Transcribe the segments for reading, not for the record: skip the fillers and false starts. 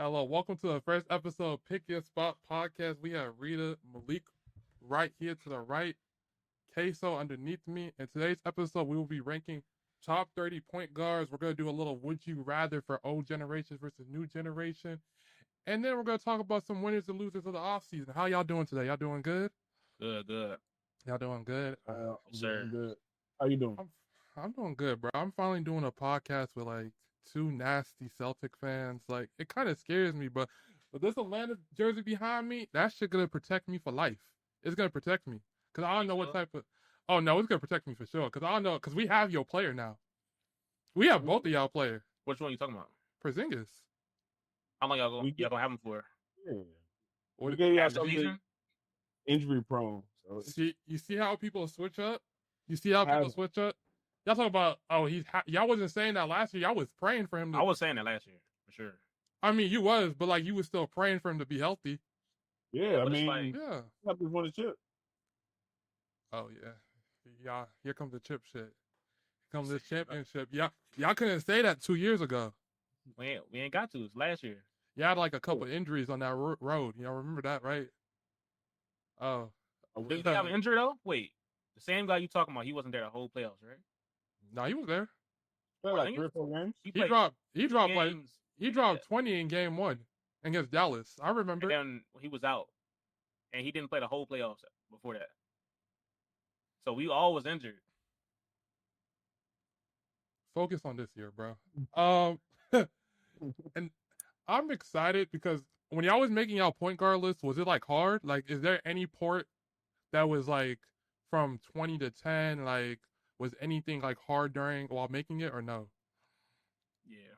Hello, welcome to the first episode of Pick Your Spot podcast. We have Rita, Malik right here to the right, Queso underneath me. In today's episode, we will be ranking top 30 point guards. We're going to do a little would you rather for old generation versus new generation. And then we're going to talk about some winners and losers of the offseason. How y'all doing today? Y'all doing good? Good. Y'all doing good? Sir. Good. How you doing? I'm doing good, bro. I'm finally doing a podcast with like two nasty Celtic fans. Like, it kind of scares me, but this Atlanta jersey behind me, that shit gonna protect me for life. It's gonna protect me because I don't know what type of. Oh no, it's gonna protect me for sure. Because I don't know because we have your player now. We have both of y'all player. Which one are you talking about? Porzingis. How long y'all gonna have him for? Yeah. What We gave y'all After the something season? injury prone. So you see how people switch up? You see how people switch up? Y'all talking about, y'all wasn't saying that last year. Y'all was praying for him. I was saying that last year, for sure. I mean, you was, but like you was still praying for him to be healthy. Yeah, But I mean, like, Yeah. just won the chip. Oh yeah. Y'all, here comes the chip shit. Here comes the championship. Y'all couldn't say that 2 years ago. we ain't got to. It's last year. You had like a couple injuries on that road. Y'all remember that, right? Oh. Did he have an injury though? Wait, the same guy you talking about? He wasn't there the whole playoffs, right? No, he was there. Played like 3 or 4 games. He dropped games. he dropped 20 in game 1 against Dallas. I remember. And then he was out, and he didn't play the whole playoffs before that. So we all was injured. Focus on this year, bro. And I'm excited because when y'all was making y'all point guard list, was it like hard? Like, is there any port that was like from 20 to 10? Like, was anything like hard while making it or no? Yeah.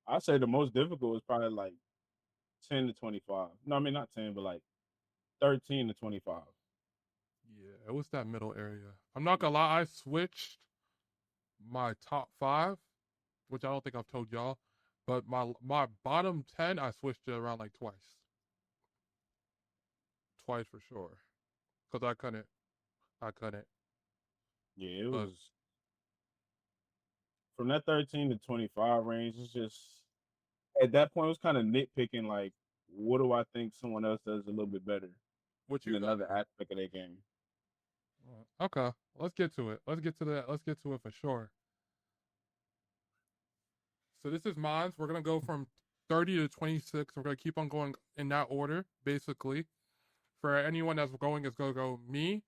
I'd say the most difficult was probably like 10 to 25. No, I mean not 10, but like 13 to 25. Yeah, it was that middle area. I'm not gonna lie, I switched my top 5, which I don't think I've told y'all, but my bottom 10 I switched it around like twice for sure, because I couldn't. Yeah, it was from that 13 to 25 range. It's just at that point it was kind of nitpicking. Like, what do I think someone else does a little bit better? What in you another aspect of their game? Okay, let's get to it. Let's get to it for sure. So this is mine. We're going to go from 30 to 26. We're going to keep on going in that order, basically. For anyone that's going, it's going to go me,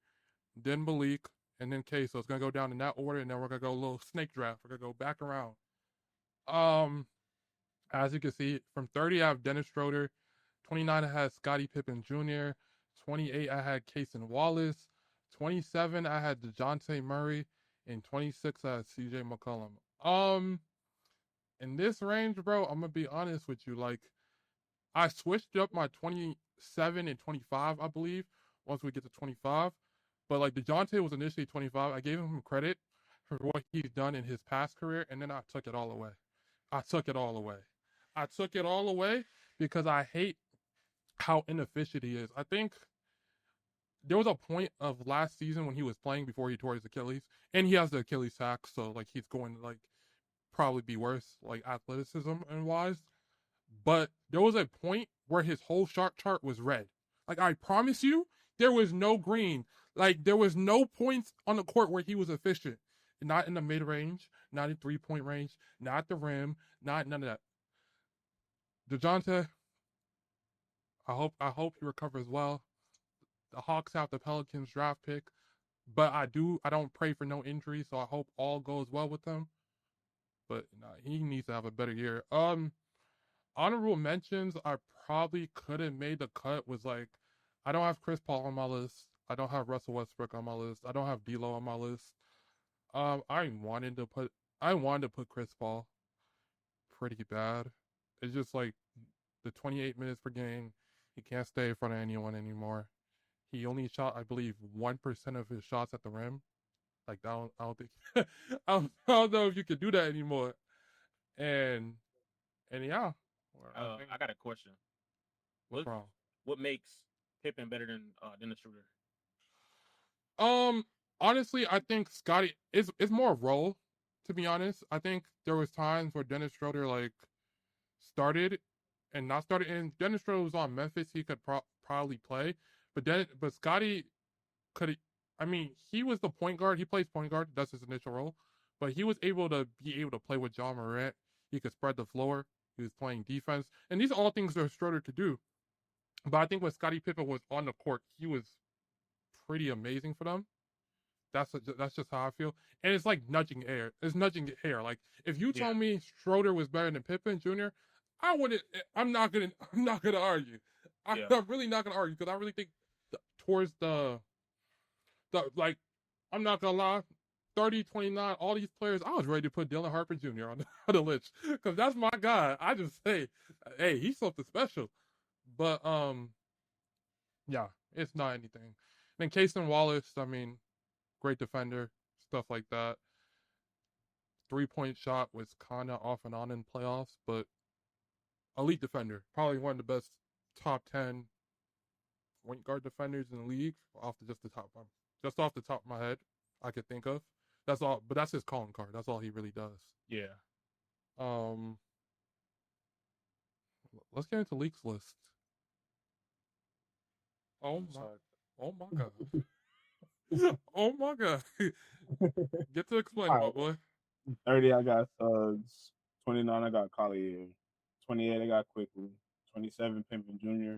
then Malik, and then K. So it's going to go down in that order, and then we're going to go a little snake draft. We're going to go back around. As you can see, from 30, I have Dennis Schroeder. 29, I had Scottie Pippen Jr. 28, I had Cason Wallace. 27, I had DeJounte Murray. And 26, I had CJ McCollum. In this range, bro, I'm gonna be honest with you. Like, I switched up my 27 and 25, I believe, once we get to 25. But like DeJounte was initially 25. I gave him credit for what he's done in his past career, and then I took it all away. I took it all away because I hate how inefficient he is. I think there was a point of last season when he was playing before he tore his Achilles, and he has the Achilles sack, so like he's going to like probably be worse, like athleticism and wise. But there was a point where his whole shot chart was red. Like, I promise you, there was no green. Like, there was no points on the court where he was efficient. Not in the mid range, not in 3-point range, not the rim, not none of that. DeJounte, I hope he recovers well. The Hawks have the Pelicans draft pick, but I don't pray for no injury, so I hope all goes well with him. But he needs to have a better year. Honorable mentions, I probably could have made the cut was like, I don't have Chris Paul on my list. I don't have Russell Westbrook on my list. I don't have D'Lo on my list. I wanted to put Chris Paul pretty bad. It's just like the 28 minutes per game. He can't stay in front of anyone anymore. He only shot, I believe, 1% of his shots at the rim. Like, I don't think I don't know if you could do that anymore. And yeah. I got a question. What's wrong? What makes Pippen better than Dennis Schroeder? Honestly, I think Scottie is more role, to be honest. I think there was times where Dennis Schroeder like started and not starting. And Dennis Schroeder was on Memphis. He could probably play, but Scotty could. I mean, he was the point guard. He plays point guard. That's his initial role. But he was able to play with John Morant. He could spread the floor. He was playing defense, and these are all things that Schroeder could do. But I think when Scottie Pippen was on the court, he was pretty amazing for them. That's just how I feel. And it's like nudging air. It's nudging hair. Like if you told me Schroeder was better than Pippen Jr., I wouldn't. I'm not gonna argue. I'm really not gonna argue because I really think towards the like, I'm not gonna lie. 30, 29, all these players, I was ready to put Dylan Harper Jr. on the list because that's my guy. I just say, hey, he's something special. But yeah, it's not anything. And then Cason Wallace, I mean, great defender, stuff like that. 3-point shot was kind of off and on in playoffs, but elite defender, probably one of the best top 10 point guard defenders in the league off the top of my head I could think of. That's all, but that's his calling card. That's all he really does. Yeah. Let's get into leaks list. Oh my god. Oh my god. Get to explain, my boy. 30, I got Suggs. 29, I got Collier. 28, I got Quickly. 27, Pimpin Jr.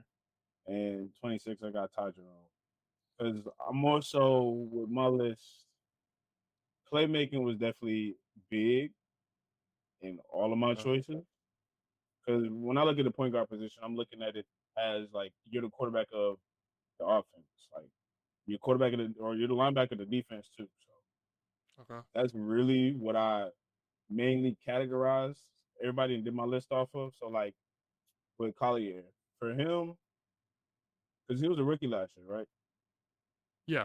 And 26, I got Ty Jerome. Because I'm more so with my list, playmaking was definitely big in all of my choices. Because when I look at the point guard position, I'm looking at it as like you're the quarterback of the offense. Like you're quarterback or you're the linebacker of the defense too. So that's really what I mainly categorized everybody and did my list off of. So like with Collier, for him, because he was a rookie last year, right? Yeah.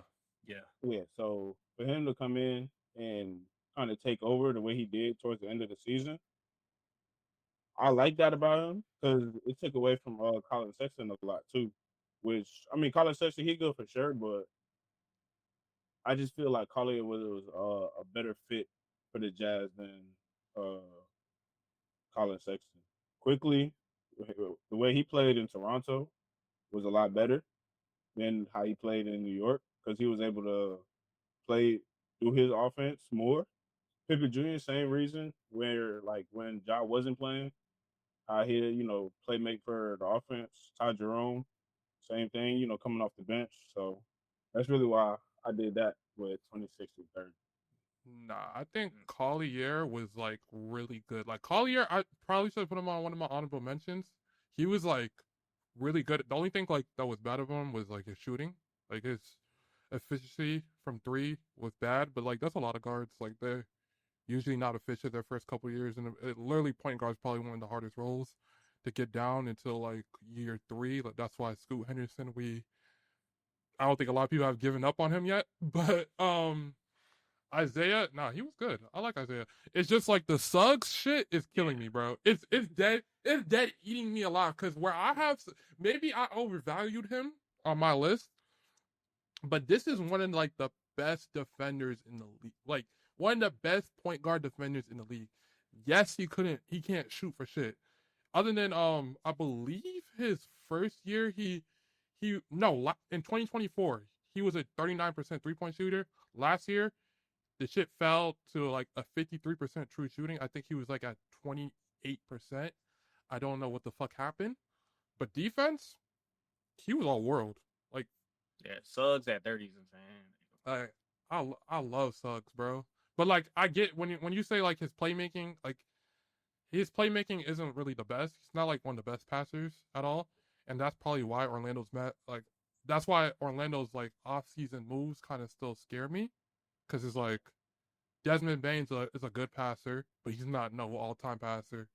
So for him to come in and kind of take over the way he did towards the end of the season, I like that about him because it took away from Colin Sexton a lot too. Which I mean, Colin Sexton he good for sure, but I just feel like Collier was a better fit for the Jazz than Colin Sexton. Quickly, the way he played in Toronto was a lot better than how he played in New York because he was able to play through his offense more. Pippen Jr. same reason where like when Ja wasn't playing, he play make for the offense. Ty Jerome, same thing, coming off the bench. So that's really why I did that with 26 and 30. Nah, I think Collier was like really good. Like Collier, I probably should put him on one of my honorable mentions. He was like really good. The only thing like that was bad of him was like his shooting. Like his efficiency from 3 was bad, but like that's a lot of guards. Like they're usually not efficient their first couple of years, and literally point guard is probably one of the hardest roles to get down until like year 3. Like that's why Scoot Henderson, I don't think a lot of people have given up on him yet, but Isaiah, nah, he was good. I like Isaiah. It's just like the Suggs shit is killing me, bro. It's dead. It's dead eating me alive. Because where I have, maybe I overvalued him on my list, but this is one of like the best defenders in the league. Like one of the best point guard defenders in the league. Yes, he can't shoot for shit. Other than I believe his first year in 2024 he was a 39% 3-point shooter. Last year the shit fell to like a 53% true shooting. I think he was like at 28%. I don't know what the fuck happened. But defense, he was all world. Like, yeah, Suggs at 30 is insane. I love Suggs, bro. But like I get when you say like his playmaking isn't really the best. He's not like one of the best passers at all. And that's probably why that's why Orlando's like off-season moves kind of still scare me. Because it's like Desmond Bain is a good passer, but he's not no all-time passer.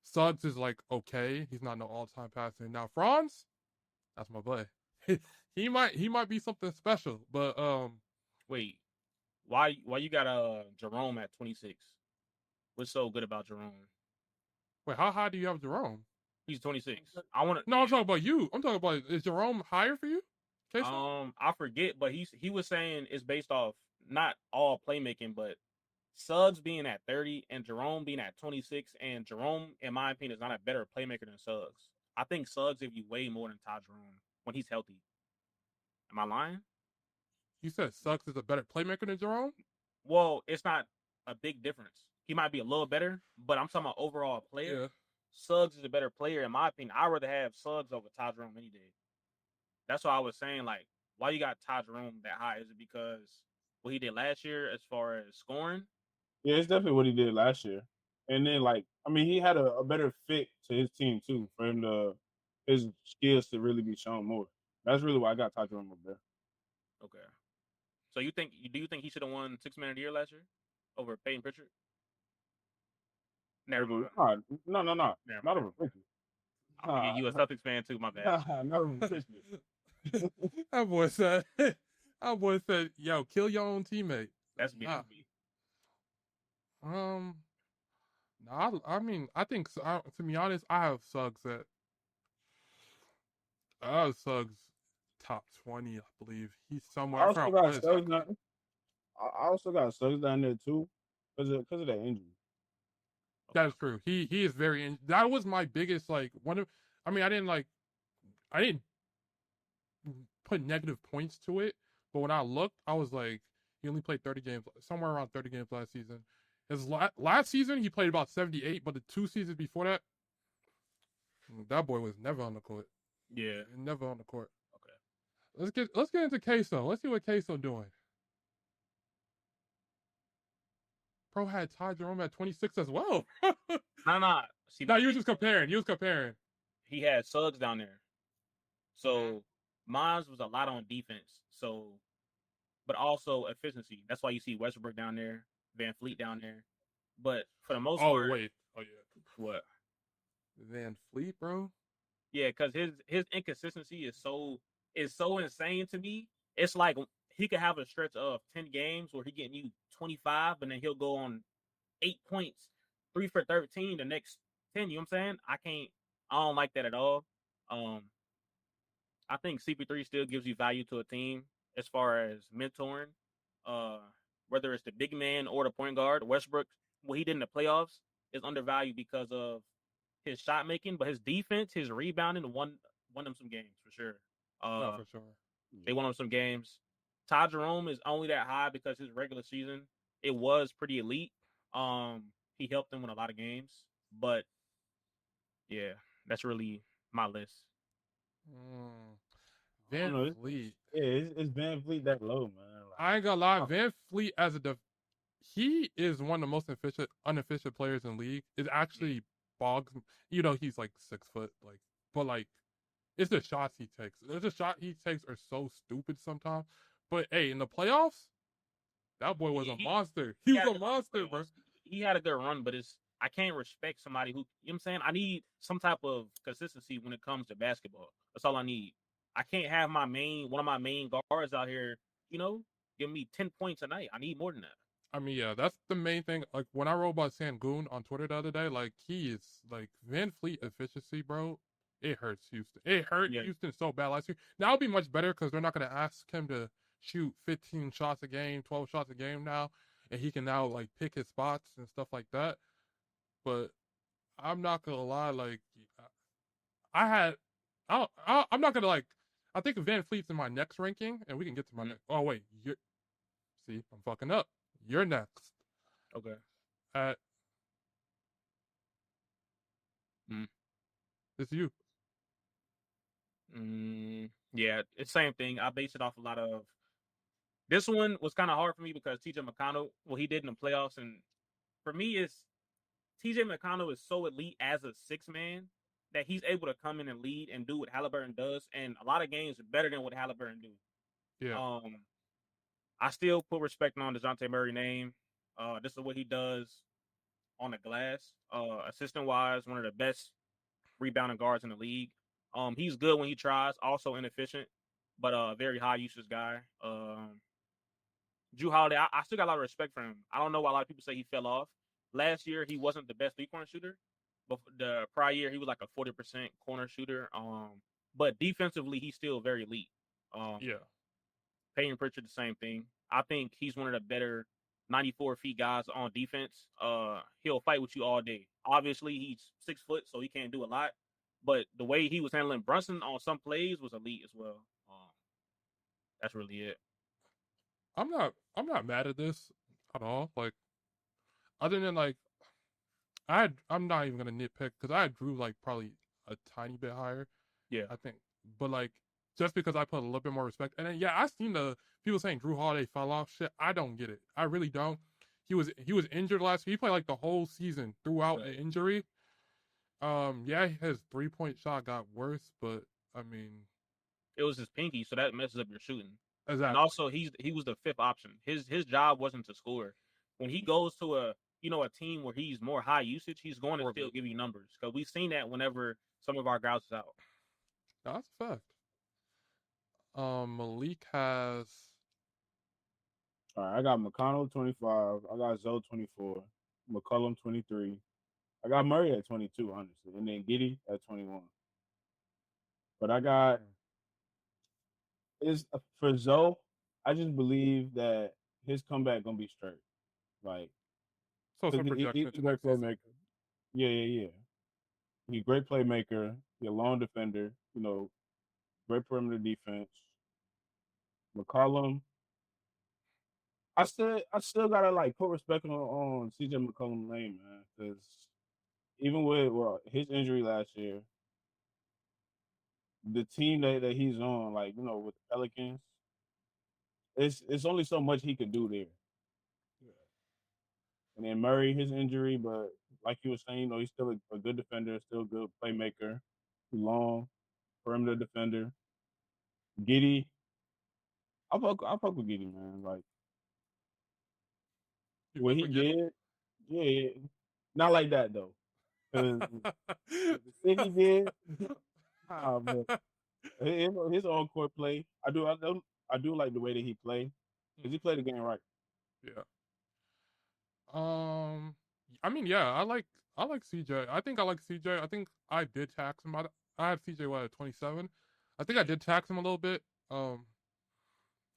Suggs is like okay, he's not no all-time passer. Now Franz, that's my boy. he might be something special, but wait, why you got Jerome at 26? What's so good about Jerome? Wait, how high do you have Jerome? He's 26. No, I'm talking about you. I'm talking about, is Jerome higher for you? I forget, but he was saying it's based off not all playmaking, but Suggs being at 30 and Jerome being at 26, and Jerome, in my opinion, is not a better playmaker than Suggs. I think Suggs give you way more than Ty Jerome when he's healthy. Am I lying? You said Suggs is a better playmaker than Jerome? Well, it's not a big difference. He might be a little better, but I'm talking about overall player. Yeah. Suggs is a better player in my opinion. I'd rather have Suggs over Ty Jerome any day. That's why I was saying, like, why you got Ty Jerome that high? Is it because what he did last year as far as scoring? Yeah, it's definitely what he did last year. And then, like, I mean, he had a better fit to his team too, for him to his skills to really be shown more. That's really why I got Ty Jerome up there. Okay. So do you think he should have won 6 Man of the Year last year over Peyton Pritchard? Never mind. No, Never not mind. over Pritchard. I forget you a Celtics fan too. My bad. Not over Pritchard. That boy said, yo, kill your own teammate. That's me. Nah. No, I mean, I think to be honest, I have Suggs top 20. I believe he's somewhere. I I also forgot got what his- Suggs down. I also got Suggs down there too, because of that injury. That is true. He is very. That was my biggest like one of. I mean, I didn't put negative points to it, but when I looked, I was like, he only played 30 games, somewhere around 30 games last season. His last season, he played about 78, but the 2 seasons before that, that boy was never on the court. Yeah. Never on the court. Okay. Let's get into Queso. Let's see what Queso doing. Pro had Ty Jerome at 26 as well. Nah. See, no, you was just comparing. He had Suggs down there. So mine was a lot on defense. So, but also efficiency. That's why you see Westbrook down there, Van Fleet down there. But for the most part, wait. Oh yeah. What? Van Fleet, bro. Yeah, because his inconsistency is so insane to me. It's like he could have a stretch of 10 games where he getting you 25, and then he'll go on 8 points, 3 for 13 the next 10. You know what I'm saying? I don't like that at all. I think CP3 still gives you value to a team as far as mentoring. Whether it's the big man or the point guard, Westbrook, what he did in the playoffs is undervalued because of his shot making, but his defense, his rebounding won them some games for sure. No, for sure. They won them some games. Ty Jerome is only that high because his regular season it was pretty elite. He helped them win a lot of games, but yeah, that's really my list. Van Fleet. Yeah, it's Van Fleet that low, man. Like, I ain't gonna lie, Van Fleet he is one of the most unefficient players in the league. It actually bogs. You know, he's like 6 foot, like, but like, it's the shots he takes. The shot he takes are so stupid sometimes. But hey, in the playoffs, that boy was a monster. He was a monster, bro. He had a good run, but I can't respect somebody who, you know what I'm saying? I need some type of consistency when it comes to basketball. That's all I need. I can't have one of my main guards out here, give me 10 points a night. I need more than that. I mean, yeah, that's the main thing. Like, when I wrote about Sangoon on Twitter the other day, like, he is, like, Van Fleet efficiency, bro, it hurts Houston. It hurt Houston so bad last year. Now it'll be much better because they're not going to ask him to shoot 15 shots a game, 12 shots a game now, and he can now, like, pick his spots and stuff like that. But I'm not going to lie, like, I'm not going to, like, I think Van Fleet's in my next ranking, and we can get to my next. Oh, wait. See, I'm fucking up. You're next. Okay. It's you. Yeah, it's the same thing. I base it off a lot of. This one was kind of hard for me because TJ McConnell, what he did in the playoffs, and for me, TJ McConnell is so elite as a 6-man that he's able to come in and lead and do what Halliburton does, and a lot of games are better than what Halliburton do. Yeah. I still put respect on DeJounte Murray's name. This is what he does on the glass. Assistant-wise, one of the best rebounding guards in the league. He's good when he tries, also inefficient, but a very high usage guy. Jrue Holiday, I still got a lot of respect for him. I don't know why a lot of people say he fell off. Last year, he wasn't the best three-point shooter, but the prior year, he was like a 40% corner shooter. But defensively, he's still very elite. Yeah. Peyton Pritchard, the same thing. I think he's one of the better 94 feet guys on defense. He'll fight with you all day. Obviously, he's 6 foot, so he can't do a lot. but the way he was handling Brunson on some plays was elite as well. That's really it. I'm not mad at this at all. Like, other than like, I'm not even gonna nitpick because I had Drew like probably a tiny bit higher. Yeah. I think, but like just because I put a little bit more respect, and then yeah, I seen the people saying Drew Holiday fell off. Shit, I don't get it. I really don't. He was injured last year. He played like the whole season throughout an injury. Yeah, his 3-point shot got worse, but I mean, It was his pinky, so that messes up your shooting. exactly. And also, he was the fifth option. His job wasn't to score. When he goes to a team where he's more high usage, he's going to still give you numbers. Because we've seen that whenever some of our guys is out. That's a fact. Malik has. All right, I got McConnell 25. I got Zoe 24. McCullum 23. I got Murray at 22, honestly, and then Giddy at 21. But I got is for Zoe. I just believe that his comeback gonna be straight. Like, So some he's projection. a great playmaker. Yeah. He's a great playmaker. He's a lone defender. You know, great perimeter defense. McCollum. I still gotta like put respect on CJ McCollum's name, man, because even with his injury last year, the team that he's on, like with the Pelicans, it's only so much he could do there. Yeah. And then Murray, his injury, but like you were saying, he's still a good defender, still a good playmaker, long perimeter defender. Giddy, I fuck with Giddy, man. Like what he did, yeah, not like that though. Cause the shit he did, but his on court play, I do like the way that he played because he played the game right. Yeah. I mean, yeah, I like CJ. I think I like CJ. I think I did tax him. I had CJ at 27. I think I did tax him a little bit.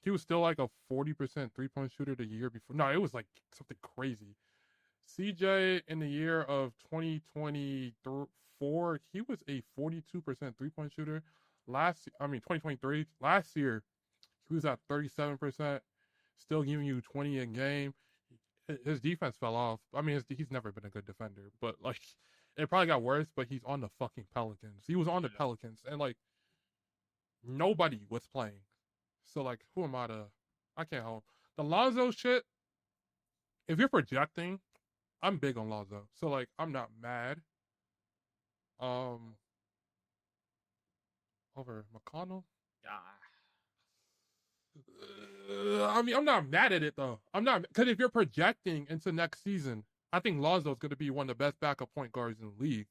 He was still like a 40% 3-point shooter the year before. No, it was like something crazy. CJ in the year of 2024, he was a 42% 3-point shooter. 2023, last year, he was at 37%, still giving you 20 a game. His defense fell off. I mean, he's never been a good defender, but like, it probably got worse. But he's on the fucking Pelicans. He was on the Pelicans, and like, nobody was playing. So like, who am I to? I can't hold the Lonzo shit. If you're projecting, I'm big on Lonzo, so like, I'm not mad. Um, over McConnell. I mean, I'm not mad at it though. I'm not, because if you're projecting into next season, I think Lonzo's going to be one of the best backup point guards in the league,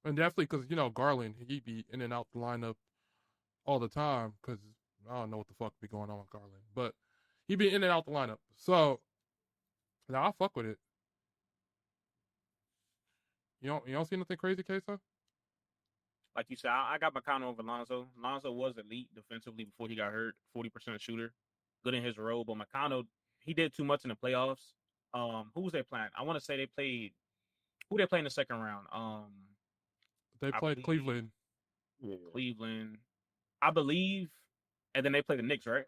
and definitely because Garland, he'd be in and out the lineup all the time because I don't know what the fuck be going on with Garland, but he'd be in and out the lineup. So now I fuck with it. You don't see nothing crazy, Queso? Like you said, I got McConnell over Lonzo. Lonzo was elite defensively before he got hurt. 40% shooter, good in his role. But McConnell, he did too much in the playoffs. Who was they playing? I want to say they played. Who they play in the second round? They played Cleveland. Yeah. Cleveland, I believe, and then they played the Knicks, right?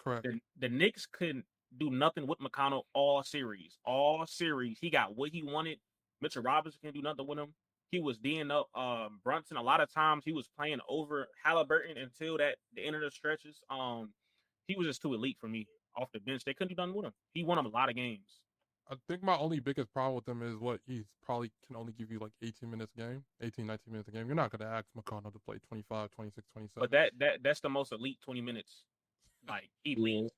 Correct. The Knicks couldn't do nothing with McConnell all series. All series, he got what he wanted. Mitchell Robinson couldn't do nothing with him. He was D'ing up Brunson. A lot of times he was playing over Halliburton until the end of the stretches. He was just too elite for me off the bench. They couldn't do nothing with him. He won him a lot of games. I think my only biggest problem with him is what he's probably can only give you like 18 minutes a game, 18, 19 minutes a game. You're not going to ask McConnell to play 25, 26, 27. But that's the most elite 20 minutes. Like, elite.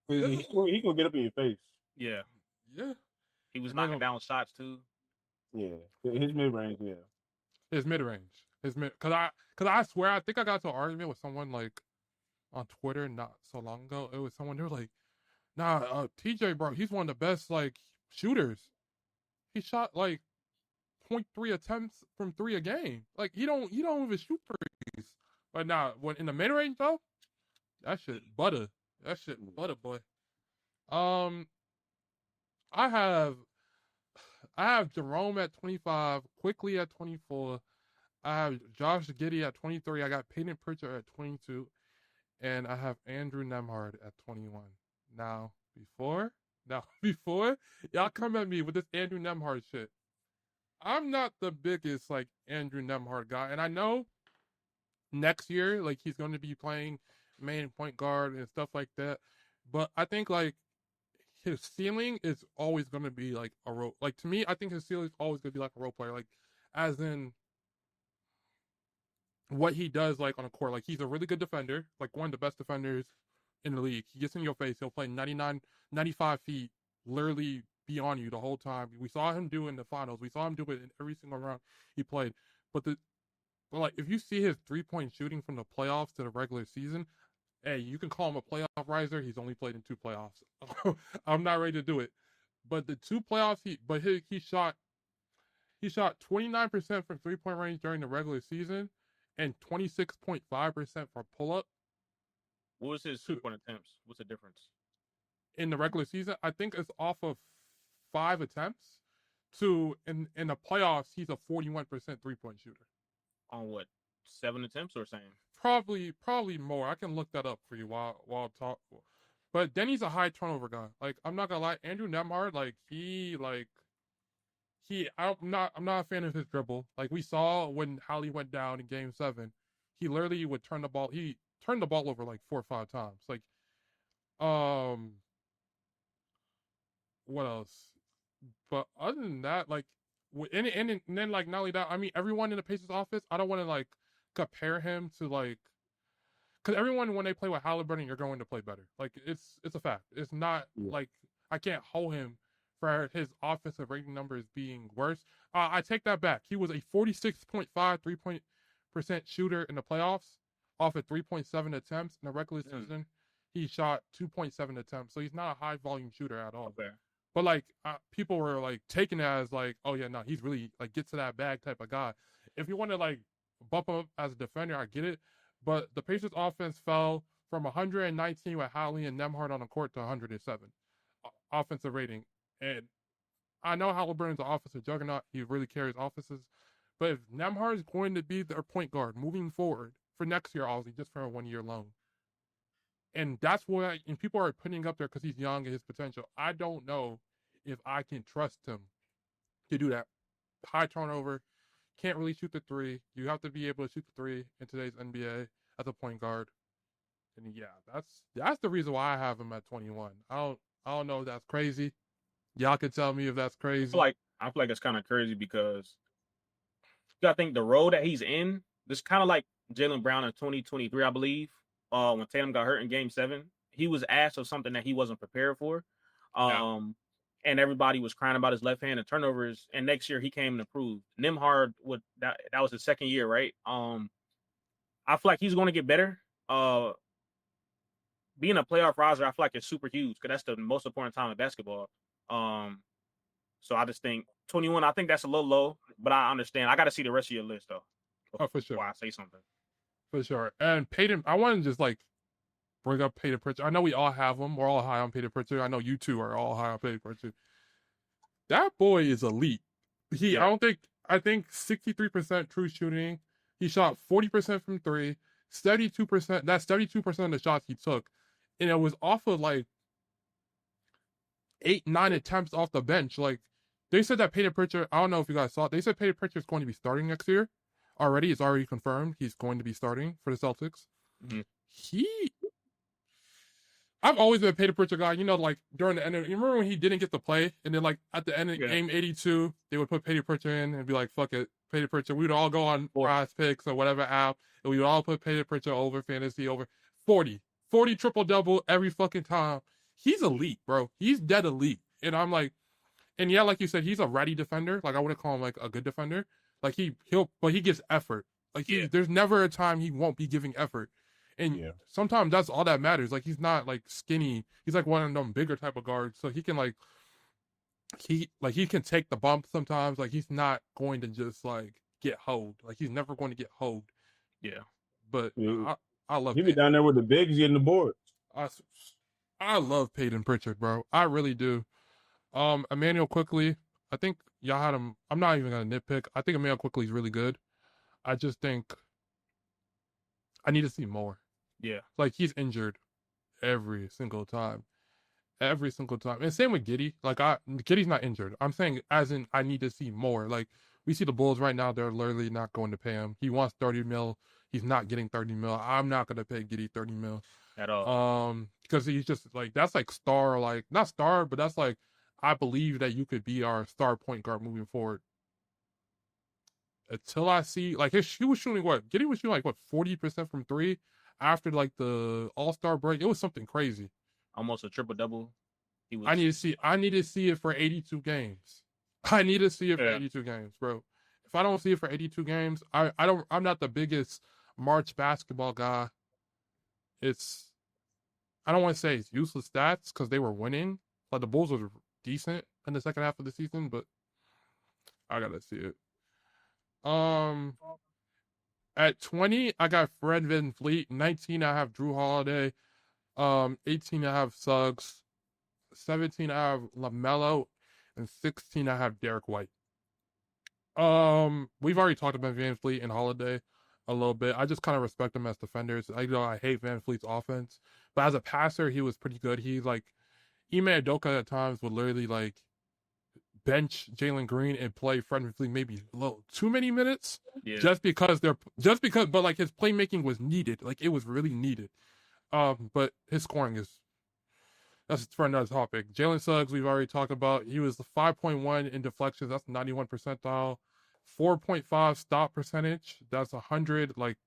Yeah. He gonna get up in your face. Yeah. Yeah. He was knocking down shots too. Yeah. His mid range, yeah. His mid range. Cause I swear I think I got into an argument with someone like on Twitter not so long ago. It was someone, they were like, nah, TJ, bro, he's one of the best like shooters. He shot like 0.3 attempts from 3 a game. Like he don't even shoot threes. But now when in the mid range though, that shit butter. That shit butter, boy. I have Jerome at 25, Quickly at 24. I have Josh Giddey at 23. I got Peyton Pritchard at 22, and I have Andrew Nemhard at 21. Now, before y'all come at me with this Andrew Nemhard shit, I'm not the biggest like Andrew Nemhard guy, and I know next year like he's going to be playing main point guard and stuff like that, but I think like his ceiling is always going to be like a role. Like to me, I think his ceiling is always going to be like a role player, like as in what he does like on a court. Like he's a really good defender, like one of the best defenders in the league. He gets in your face. He'll play 99, 95 feet, literally be on you the whole time. We saw him do it in the finals. We saw him do it in every single round he played. But like if you see his 3-point shooting from the playoffs to the regular season, hey, you can call him a playoff riser. He's only played in 2 playoffs. I'm not ready to do it. But the 2 playoffs, he shot 29% from 3-point range during the regular season and 26.5% for pull up. What was his 2-point attempts? What's the difference? In the regular season, I think it's off of 5 attempts to in the playoffs, he's a 41% 3-point shooter. On what? 7 attempts or same? Probably more. I can look that up for you while talk. But Denny's a high turnover guy. Like I'm not gonna lie, Andrew Nemhard, I'm not a fan of his dribble. Like we saw when Hallie went down in Game 7, he literally would turn the ball. He turned the ball over like 4 or 5 times. Like, what else? But other than that, like, and then like not only that, I mean, everyone in the Pacers office, I don't want to like compare him to like, because everyone when they play with Halliburton, you're going to play better. Like it's a fact. It's not like I can't hold him for his offensive rating numbers being worse. I take that back. He was a 46.5 3-point percent shooter in the playoffs, off of 3.7 attempts. In the regular season, he shot 2.7 attempts. So he's not a high volume shooter at all. Okay. But like people were like taking it as like, oh yeah, no, he's really like get to that bag type of guy. If you want to like bump him up as a defender, I get it. But the Pacers offense fell from 119 with Howley and Nemhard on the court to 107 offensive rating. And I know Halliburton's an offensive juggernaut. He really carries offenses. But if Nemhard is going to be their point guard moving forward for next year, obviously, just for a 1-year loan. And that's why, and people are putting up there because he's young and his potential. I don't know if I can trust him to do that. High turnover, can't really shoot the 3. You have to be able to shoot the 3 in today's NBA as a point guard. And yeah, that's the reason why I have him at 21. I don't know if that's crazy. Y'all can tell me if that's crazy. I feel like it's kind of crazy because I think the role that he's in, this kind of like Jaylen Brown in 2023, I believe. When Tatum got hurt in Game 7, he was asked of something that he wasn't prepared for. And everybody was crying about his left hand and turnovers. And next year he came and improved. Nemhard that was his second year, right? I feel like he's going to get better. Being a playoff riser, I feel like it's super huge because that's the most important time in basketball. So I just think 21. I think that's a little low, but I understand. I got to see the rest of your list though. For sure. Before I say something. For sure. And Peyton, I want to just like bring up Peyton Pritchard. I know we all have him. We're all high on Peyton Pritchard. I know you two are all high on Peyton Pritchard. That boy is elite. I think 63% true shooting. He shot 40% from 3, 72%. That's 72% of the shots he took. And it was off of like 8, 9 attempts off the bench. Like they said that Peyton Pritchard, I don't know if you guys saw it. They said Peyton Pritchard is going to be starting next year. Already, it's already confirmed. He's going to be starting for the Celtics. Mm-hmm. I've always been a Peyton Pritchard guy. You know, like during the end, you remember when he didn't get to play, and then like at the end of game 82, they would put Peyton Pritchard in and be like, "Fuck it, Peyton Pritchard." We would all go on Prize Picks or whatever app, and we would all put Peyton Pritchard over fantasy over 40 triple double every fucking time. He's elite, bro. He's dead elite, and I'm like, and yeah, like you said, he's a ready defender. Like I wouldn't call him like a good defender. Like but he gives effort. Like there's never a time he won't be giving effort. And sometimes that's all that matters. Like he's not like skinny. He's like one of them bigger type of guards. So he can he can take the bump sometimes. Like he's not going to just like get hoed. Like he's never going to get hoed. Yeah. But I love he be down there with the bigs getting the boards. I love Peyton Pritchard, bro. I really do. Emmanuel Quickley, I think y'all had him. I'm not even gonna nitpick. I think Emmanuel Quickley is really good. I just think I need to see more. Yeah. Like he's injured every single time. Every single time. And same with Giddy. Like Giddy's not injured. I'm saying as in I need to see more. Like we see the Bulls right now, they're literally not going to pay him. He wants 30 mil. He's not getting 30 mil. I'm not gonna pay Giddy 30 mil. At all. Because he's just like that's like star, like not star, but that's like I believe that you could be our star point guard moving forward. Until I see like he was shooting what? Giddy was shooting like what 40% from three after like the All-Star break. It was something crazy. Almost a triple double. I need to see it for 82 games. I need to see it for 82 games, bro. If I don't see it for 82 games, I'm not the biggest March basketball guy. I don't want to say it's useless stats because they were winning. Like the Bulls were decent in the second half of the season, but I gotta see it. At 20, I got Fred VanVleet. 19, I have Drew Holiday. 18, I have Suggs. 17, I have LaMelo, and 16, I have Derek White. We've already talked about VanVleet and Holiday a little bit. I just kind of respect them as defenders. I hate VanVleet's offense, but as a passer, he was pretty good. He like Ime Udoka at times would literally like bench Jalen Green and play Fred VanVleet maybe a little too many minutes, just because but like his playmaking was needed. Like it was really needed. But his scoring is. That's for another topic. Jalen Suggs, we've already talked about. He was the 5.1 in deflections. That's 91 percentile. 4.5 stop percentage. That's 100. Like,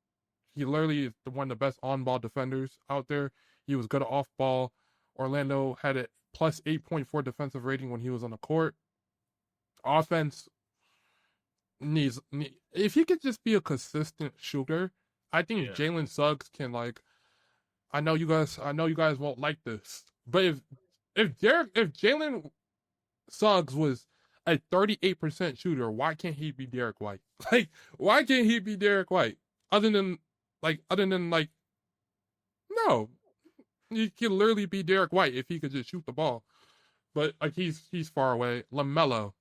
he literally is one of the best on-ball defenders out there. He was good off-ball. Orlando had a plus 8.4 defensive rating when he was on the court. Offense needs if he could just be a consistent shooter, I think Jalen Suggs can like. I know you guys won't like this. But if Jalen Suggs was a 38% shooter, why can't he be Derek White? Like, why can't he be Derek White? Other than no, he can literally be Derek White if he could just shoot the ball. But like he's far away. LaMelo.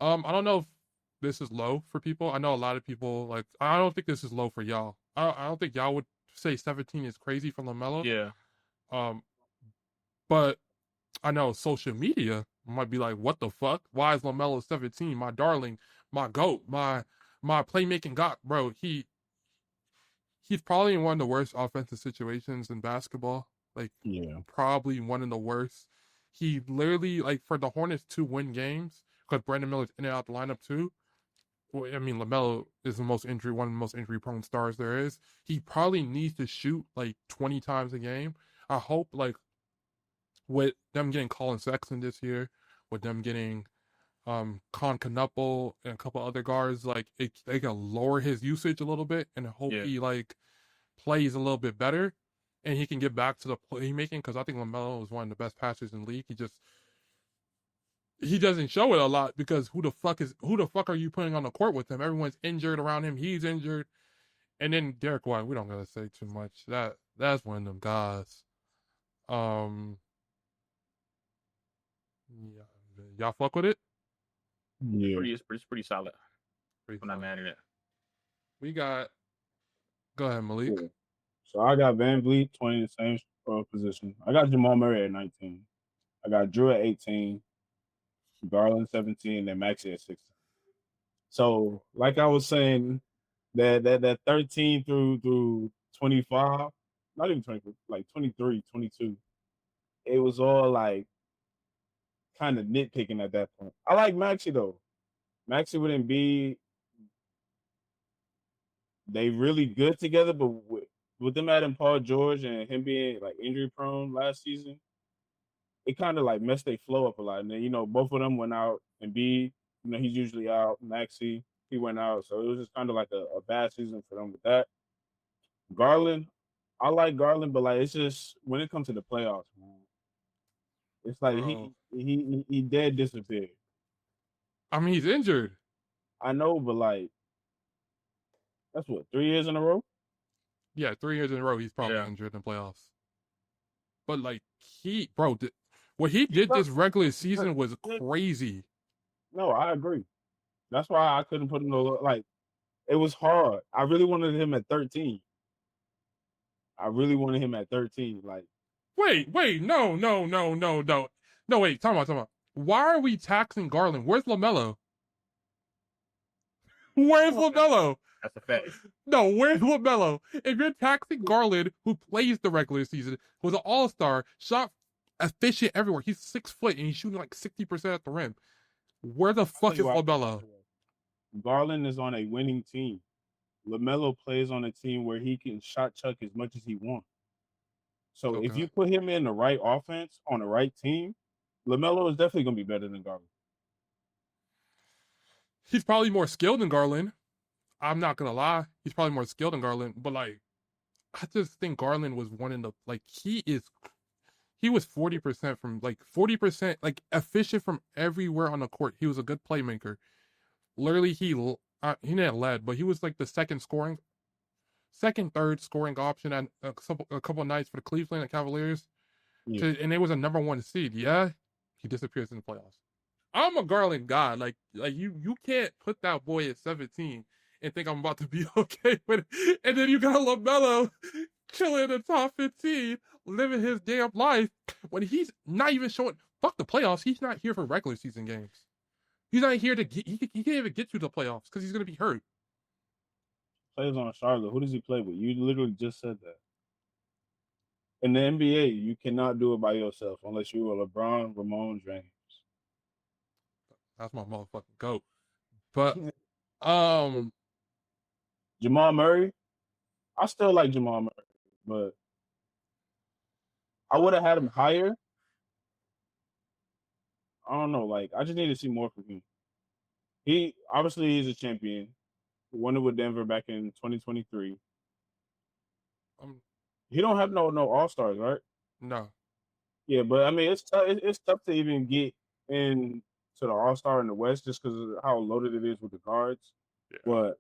I don't know if this is low for people. I know a lot of people like. I don't think this is low for y'all. I don't think y'all would say 17 is crazy for LaMelo. Yeah. But I know social media might be like, what the fuck? Why is LaMelo 17? My darling, my GOAT, my playmaking god, bro. He's probably in one of the worst offensive situations in basketball. Like, probably one of the worst. He literally, like, for the Hornets to win games, because Brandon Miller's in and out the lineup too. Well, I mean, LaMelo is one of the most injury-prone stars there is. He probably needs to shoot like 20 times a game. I hope, like, with them getting Colin Sexton this year, with them getting Con Knuppel and a couple other guards, like they can lower his usage a little bit and hope he like plays a little bit better and he can get back to the playmaking because I think LaMelo is one of the best passers in the league. He doesn't show it a lot because who the fuck are you putting on the court with him? Everyone's injured around him. He's injured. And then Derek White, we don't gotta say too much. That's one of them guys. Yeah, y'all fuck with it? Yeah. It's pretty solid. I'm not mad at it. We got. Go ahead, Malik. Cool. So I got VanVleet 20, the same position. I got Jamal Murray at 19. I got Drew at 18. Garland 17, and Maxey at 16. So, like I was saying, that 13 through 25, not even 24, like 23, 22, it was all like kind of nitpicking at that point. I like Maxey though. Maxey wouldn't be they really good together, but with them adding Paul George and him being like injury prone last season, it kind of like messed their flow up a lot. And then, both of them went out. And B, he's usually out. Maxey, he went out. So it was just kind of like a bad season for them with that. Garland, I like Garland, but like it's just when it comes to the playoffs, man, it's like he dead disappeared. I mean, he's injured. I know, but like that's what 3 years in a row. Yeah, 3 years in a row he's probably injured in the playoffs. But like what he did this regular season was crazy. No, I agree. That's why I couldn't put him like It was hard. I really wanted him at 13. Like, Wait, no. No, wait, talk about. Why are we taxing Garland? Where's LaMelo? Where's LaMelo? That's a fact. No, where's LaMelo? If you're taxing Garland, who plays the regular season, who's an all-star, shot efficient everywhere. He's 6 foot and he's shooting like 60% at the rim. Where the fuck is LaMelo? Garland is on a winning team. LaMelo plays on a team where he can shot chuck as much as he wants. So if Okay. you put him in the right offense on the right team, LaMelo is definitely going to be better than Garland. He's probably more skilled than Garland. I'm not gonna lie. He's probably more skilled than Garland, but like, I just think Garland was one in the like he was 40% from like 40% like efficient from everywhere on the court. He was a good playmaker. Literally, he didn't lead, but he was like the third scoring option at a couple of nights for the Cleveland Cavaliers. Yeah. And it was a number 1 seed. Yeah, he disappears in the playoffs. I'm a Garland guy. Like you can't put that boy at 17 and think I'm about to be okay with it. And then you got LaMelo chilling in the top 15, living his damn life when he's not even showing. Fuck the playoffs. He's not here for regular season games. He's not here to get. He can't even get to the playoffs because he's gonna be hurt. Plays on Charlotte. Who does he play with? You literally just said that. In the NBA, you cannot do it by yourself unless you are LeBron, Ramon, James. That's my motherfucking goat. But Jamal Murray. I still like Jamal Murray, but I would have had him higher. I don't know. Like, I just need to see more from him. He obviously is a champion. Won it with Denver back in 2023. He don't have no All Stars, right? No. Yeah, but I mean, it's tough to even get in to the All Star in the West just because of how loaded it is with the guards. Yeah. But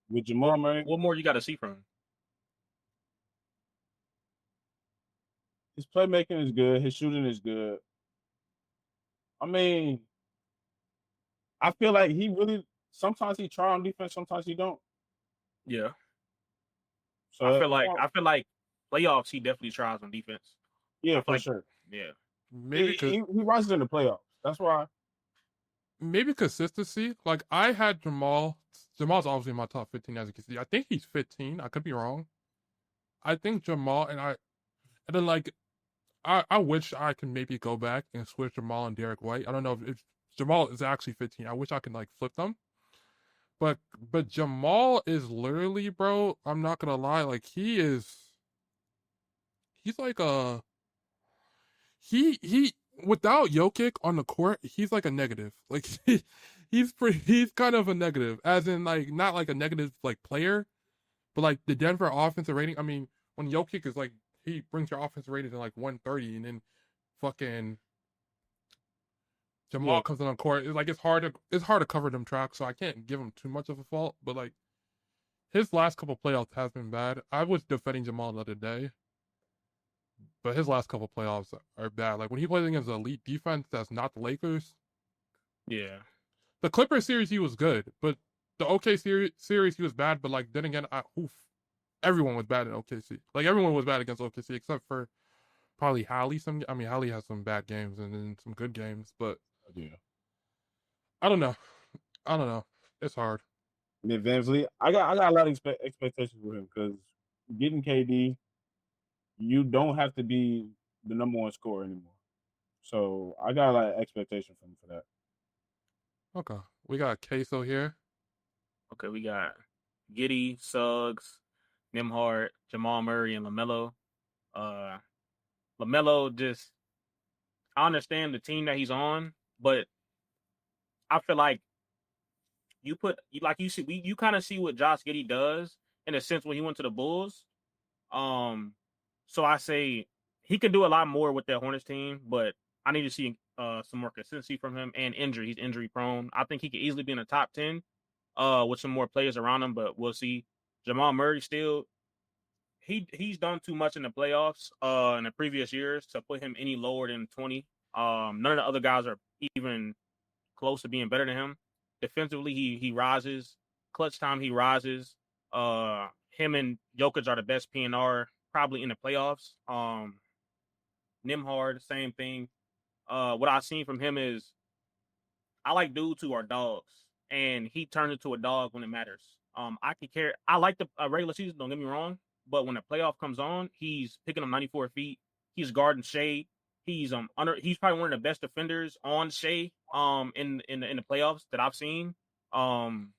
with Jamal Murray, what more you got to see from him? His playmaking is good. His shooting is good. I mean, I feel like he really sometimes he try on defense, sometimes he don't. Yeah. So I feel like playoffs he definitely tries on defense. Yeah, for sure. Yeah. Maybe he rises in the playoffs. That's why. Maybe consistency. Like I had Jamal. Jamal's obviously in my top 15 as you can see. I think he's 15. I could be wrong. I think Jamal and then like I wish I could maybe go back and switch Jamal and Derek White. I don't know if Jamal is actually 15. I wish I could like flip them. But Jamal is literally, bro, I'm not gonna lie, like he's like he without Jokic on the court, he's like a negative. Like he's kind of a negative. As in like not like a negative like player, but like the Denver offensive rating. I mean, when Jokic is like he brings your offensive rating to like 130 and then fucking Jamal comes in on court. It's like it's hard to cover them tracks, so I can't give him too much of a fault. But like his last couple playoffs has been bad. I was defending Jamal the other day, but his last couple playoffs are bad. Like when he plays against an elite defense that's not the Lakers. Yeah. The Clippers series he was good, but the OKC series he was bad. But like then again, everyone was bad in OKC. Like everyone was bad against OKC except for probably Hallie. Hallie has some bad games and then some good games, but yeah, I don't know. It's hard. Eventually, I got a lot of expectations for him because getting KD, you don't have to be the number 1 scorer anymore. So I got a lot of expectation from him for that. Okay, we got Queso here. Okay, we got Giddey, Suggs, Nembhard, Jamal Murray, and LaMelo. LaMelo just, I understand the team that he's on, but I feel like you kind of see what Josh Giddey does in a sense when he went to the Bulls. So I say he can do a lot more with that Hornets team, but I need to see some more consistency from him and injury. He's injury prone. I think he could easily be in the top 10 with some more players around him, but we'll see. Jamal Murray still, he's done too much in the playoffs in the previous years to put him any lower than 20. None of the other guys are even close to being better than him. Defensively, he rises. clutch time he rises. Him and Jokic are the best PNR probably in the playoffs. Nimhard, same thing. What I've seen from him is I like dudes who are dogs, and he turned into a dog when it matters. I can care. I like the regular season. Don't get me wrong, but when the playoff comes on, he's picking up 94 feet. He's guarding Shea. He's under. He's probably one of the best defenders on Shea. In the playoffs that I've seen. And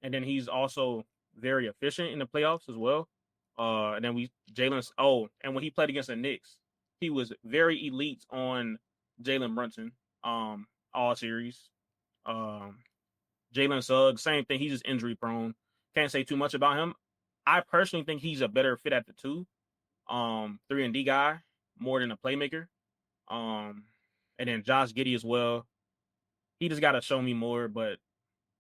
then he's also very efficient in the playoffs as well. And then Jalen's. Oh, and when he played against the Knicks, he was very elite on Jalen Brunson. All series. Jalen Suggs, same thing. He's just injury prone. Can't say too much about him. I personally think he's a better fit at the 2, 3-and-D guy more than a playmaker. And then Josh Giddey as well. He just got to show me more, but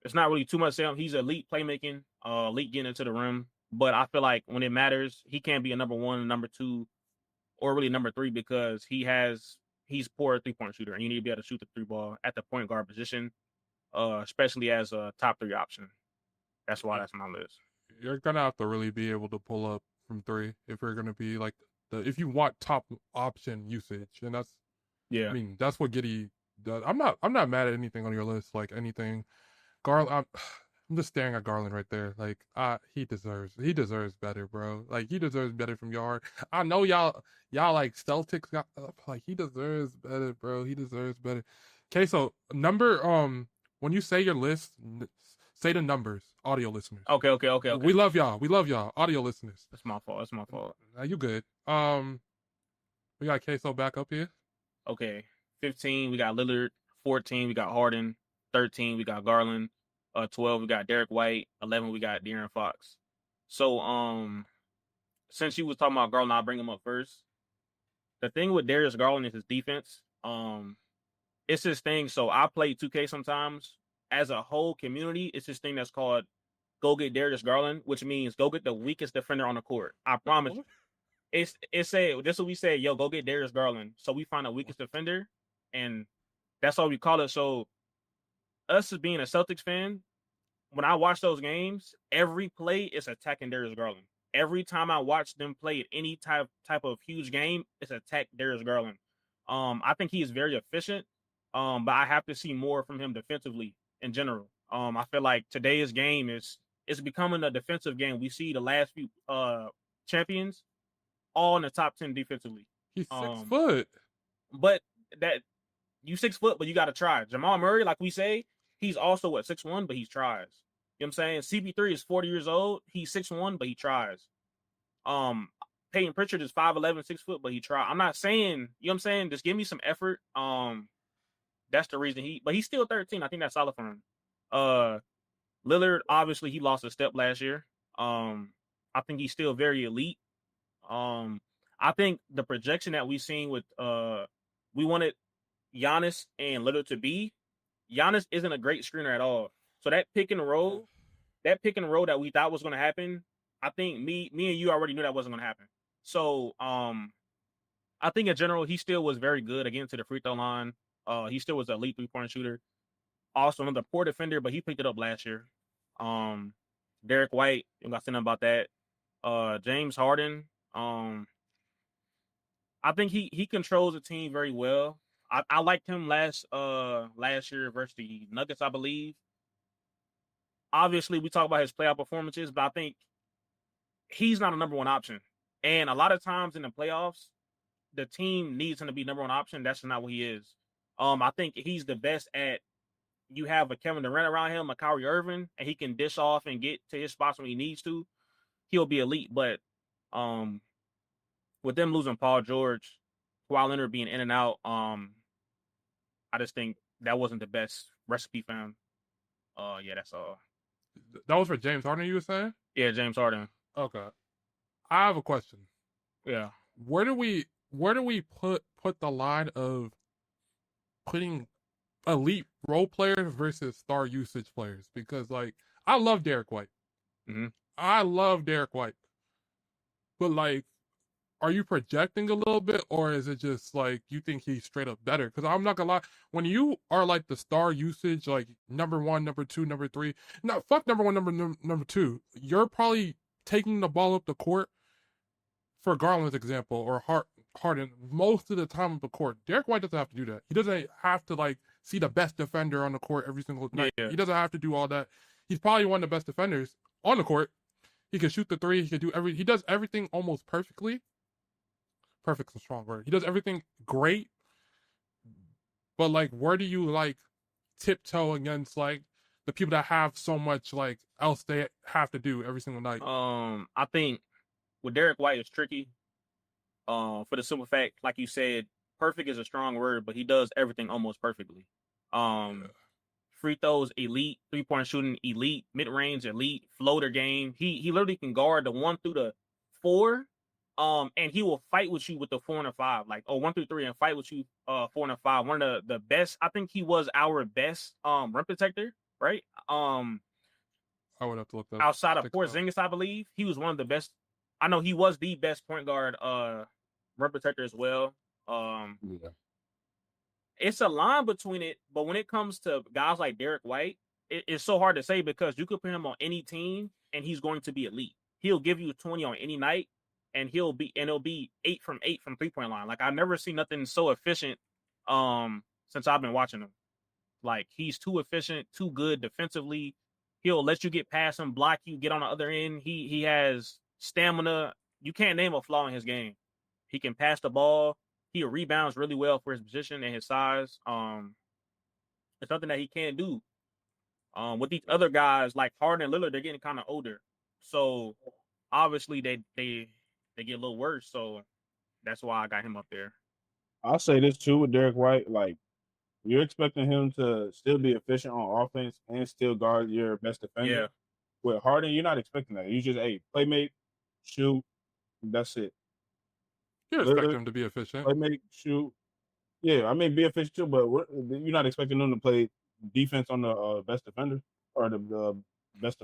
it's not really too much to say. He's elite playmaking, elite getting into the rim. But I feel like when it matters, he can't be a number 1, number 2, or really number 3 because he's poor 3-point shooter, and you need to be able to shoot the 3 ball at the point guard position, especially as a top 3 option. That's why that's on my list. You're gonna have to really be able to pull up from 3 if you're gonna be like if you want top option usage, and that's I mean that's what Giddey does. I'm not mad at anything on your list, like anything. Garland, I'm just staring at Garland right there. Like, he deserves better, bro. Like, he deserves better from your. I know y'all like Celtics got like he deserves better, bro. He deserves better. Okay, so number when you say your list, say the numbers, audio listeners. Okay. We love y'all, audio listeners. That's my fault. You good? We got Queso back up here. Okay, 15 we got Lillard, 14 we got Harden, 13 we got Garland, 12 we got Derek White, 11 we got De'Aaron Fox. So since you was talking about Garland, I'll bring him up first. The thing with Darius Garland is his defense. It's his thing. So I play 2K sometimes. As a whole community, it's this thing that's called go get Darius Garland, which means go get the weakest defender on the court. I promise you. It's this is what we say, yo, go get Darius Garland. So we find the weakest defender, and that's all we call it. So us as being a Celtics fan, when I watch those games, every play is attacking Darius Garland. Every time I watch them play any type of huge game, it's attack Darius Garland. I think he is very efficient, but I have to see more from him defensively in general. I feel like today's game is becoming a defensive game. We see the last few champions all in the top 10 defensively. He's 6 foot. But that you 6 foot, but you got to try. Jamal Murray, like we say, he's also 6'1", but he tries. You know what I'm saying? CP3 is 40 years old. He's 6'1", but he tries. Peyton Pritchard is 5'11", 6 foot, but he tries. I'm not saying, you know what I'm saying? Just give me some effort. That's the reason but he's still 13. I think that's solid for him. Lillard, obviously, he lost a step last year. I think he's still very elite. I think the projection that we've seen with we wanted Giannis and Lillard to be. Giannis isn't a great screener at all. So that pick and roll that we thought was going to happen, I think me and you already knew that wasn't going to happen. So I think in general he still was very good again to the free throw line. He still was an elite 3-point shooter. Also another poor defender, but he picked it up last year. Derek White, you got to know about that. James Harden. I think he controls the team very well. I liked him last year versus the Nuggets, I believe. Obviously, we talk about his playoff performances, but I think he's not a number 1 option. And a lot of times in the playoffs, the team needs him to be number 1 option. That's not what he is. I think he's the best at you have a Kevin Durant around him, a Kyrie Irving, and he can dish off and get to his spots when he needs to. He'll be elite. But with them losing Paul George, Kawhi Leonard being in and out, I just think that wasn't the best recipe for him. Yeah, that's all. That was for James Harden, you were saying? Yeah, James Harden. Okay. I have a question. Yeah. Where do we put the line of putting elite role players versus star usage players? Because like I love Derek White. Mm-hmm. I love Derek White. But like are you projecting a little bit, or is it just like you think he's straight up better? Because I'm not gonna lie, when you are like the star usage, like number one, number two, number three, no, fuck number one, number two, you're probably taking the ball up the court for Garland's example or Harden most of the time on the court. Derek White doesn't have to do that. He doesn't have to like see the best defender on the court every single night. Yeah. He doesn't have to do all that. He's probably one of the best defenders on the court. He can shoot the three. He does everything almost perfectly. Perfect's a strong word. He does everything great. But like, where do you like tiptoe against like the people that have so much like else they have to do every single night? I think with Derek White it's tricky. For the simple fact, like you said, perfect is a strong word, but he does everything almost perfectly. Free throws elite, 3-point shooting elite, mid range elite, floater game. He literally can guard the 1 through the 4. And he will fight with you with the 4 and the 5, like 1 through 3, and fight with you 4 and 5. One of the best. I think he was our best rim protector, right? I would have to look that outside of Porzingis, I believe he was one of the best. I know he was the best point guard rim protector as well. Yeah. It's a line between it, but when it comes to guys like Derek White, it's so hard to say because you could put him on any team and he's going to be elite. He'll give you 20 on any night, and it'll be 8 from 8 from 3-point line. Like I've never seen nothing so efficient since I've been watching him. Like he's too efficient, too good defensively. He'll let you get past him, block you, get on the other end. He has stamina. You can't name a flaw in his game. He can pass the ball. He rebounds really well for his position and his size. It's something that he can't do. With these other guys like Harden and Lillard, they're getting kind of older, so obviously they get a little worse. So that's why I got him up there. I'll say this too with Derek White. Like you're expecting him to still be efficient on offense and still guard your best defender. Yeah. With Harden, you're not expecting that. You just playmate, shoot. That's it. You expect him to be efficient. Playmate, shoot. Yeah, I mean be efficient too, but you're not expecting them to play defense on the best defender or the best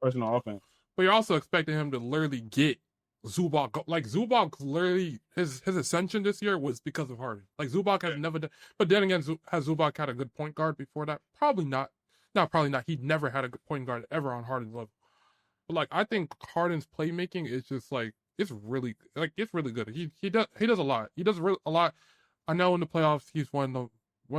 person on offense. But you're also expecting him to literally get Zubac. Like Zubac literally his ascension this year was because of Harden. Like Zubac has never done. But then again, has Zubac had a good point guard before that? Probably not. Probably not. He never had a good point guard ever on Harden's level. But like I think Harden's playmaking is just like it's really good. He does a lot. He does a lot. I know in the playoffs he's one of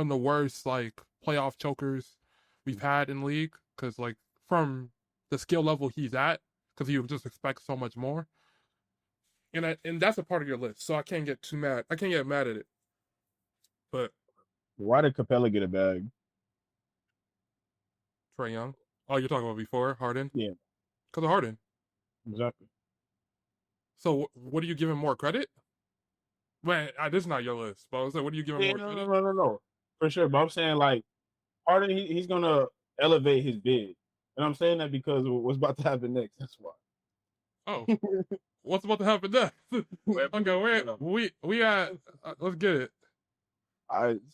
the worst like playoff chokers we've had in the league because like from the skill level he's at, because you just expect so much more. And that's a part of your list, so I can't get too mad. I can't get mad at it. But why did Capella get a bag? Trae Young. Oh, you're talking about before Harden? Yeah, because of Harden. exactly. So what do you give him more credit? Man, this is not your list, but I was like, what do you give him more credit? No, for sure. But I'm saying like Harden, he's gonna elevate his bid, and I'm saying that because of what's about to happen next. That's why. Oh, what's about to happen next? Okay, we at let's get it.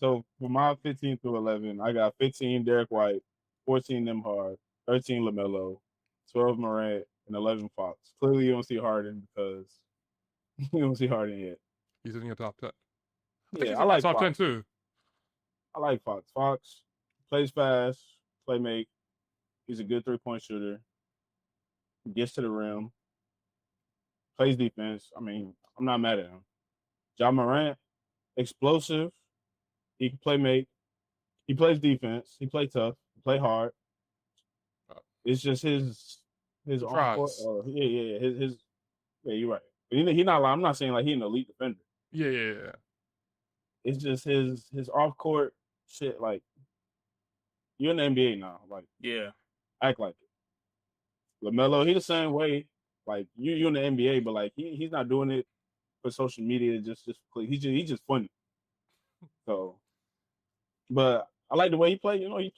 So for my 15 through 11, I got 15 Derek White, 14 Nembhard, 13 LaMelo, 12 Morant, and 11 Fox. Clearly, you don't see Harden because you don't see Harden yet. He's in your top 10. I like top Fox. 10 too. I like Fox. Fox plays fast, playmate. He's a good 3-point shooter. Gets to the rim. Plays defense. I mean, I'm not mad at him. Ja Morant, explosive. He can playmate. He plays defense. He plays tough. He play hard. It's just his on-court. His you're right. He not. I'm not saying like he's an elite defender. Yeah. It's just his off-court shit. Like you're in the NBA now. Like act like it. LaMelo, he the same way. Like you in the NBA, but like he's not doing it for social media. Just he's just funny. So, but I like the way he play. You know, he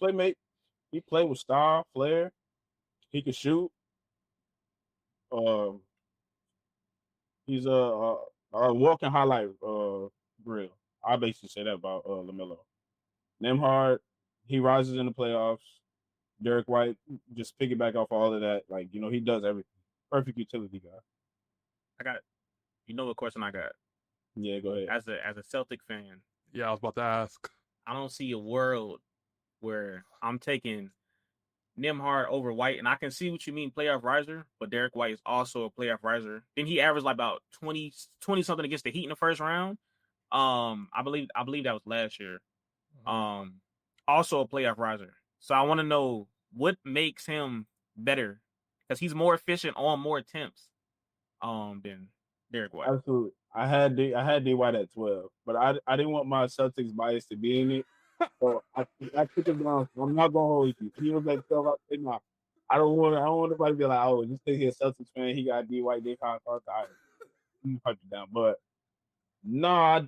play with style, flair. He can shoot. He's a walking highlight reel. I basically say that about LaMelo. Nembhard, he rises in the playoffs. Derek White, just piggyback off all of that. Like, you know, he does everything. Perfect utility guy. I got You know what question I got? Yeah, go ahead. As a Celtic fan, Yeah, I was about to ask. I don't see a world where I'm taking Nimhard over White, and I can see what you mean, playoff riser. But Derek White is also a playoff riser. Then he averaged like about 20 something against the Heat in the first round. I believe that was last year. Um, also a playoff riser. So I want to know what makes him better because he's more efficient on more attempts. Than Derek White. Absolutely. I had D White at 12, but I didn't want my Celtics bias to be in it. So I took him down. I'm not gonna hold you. He was like 12. I said, no. I don't want anybody to be like, oh, just think he's a Celtics fan. He got D White, they can't talk. Let me cut you down. But no, I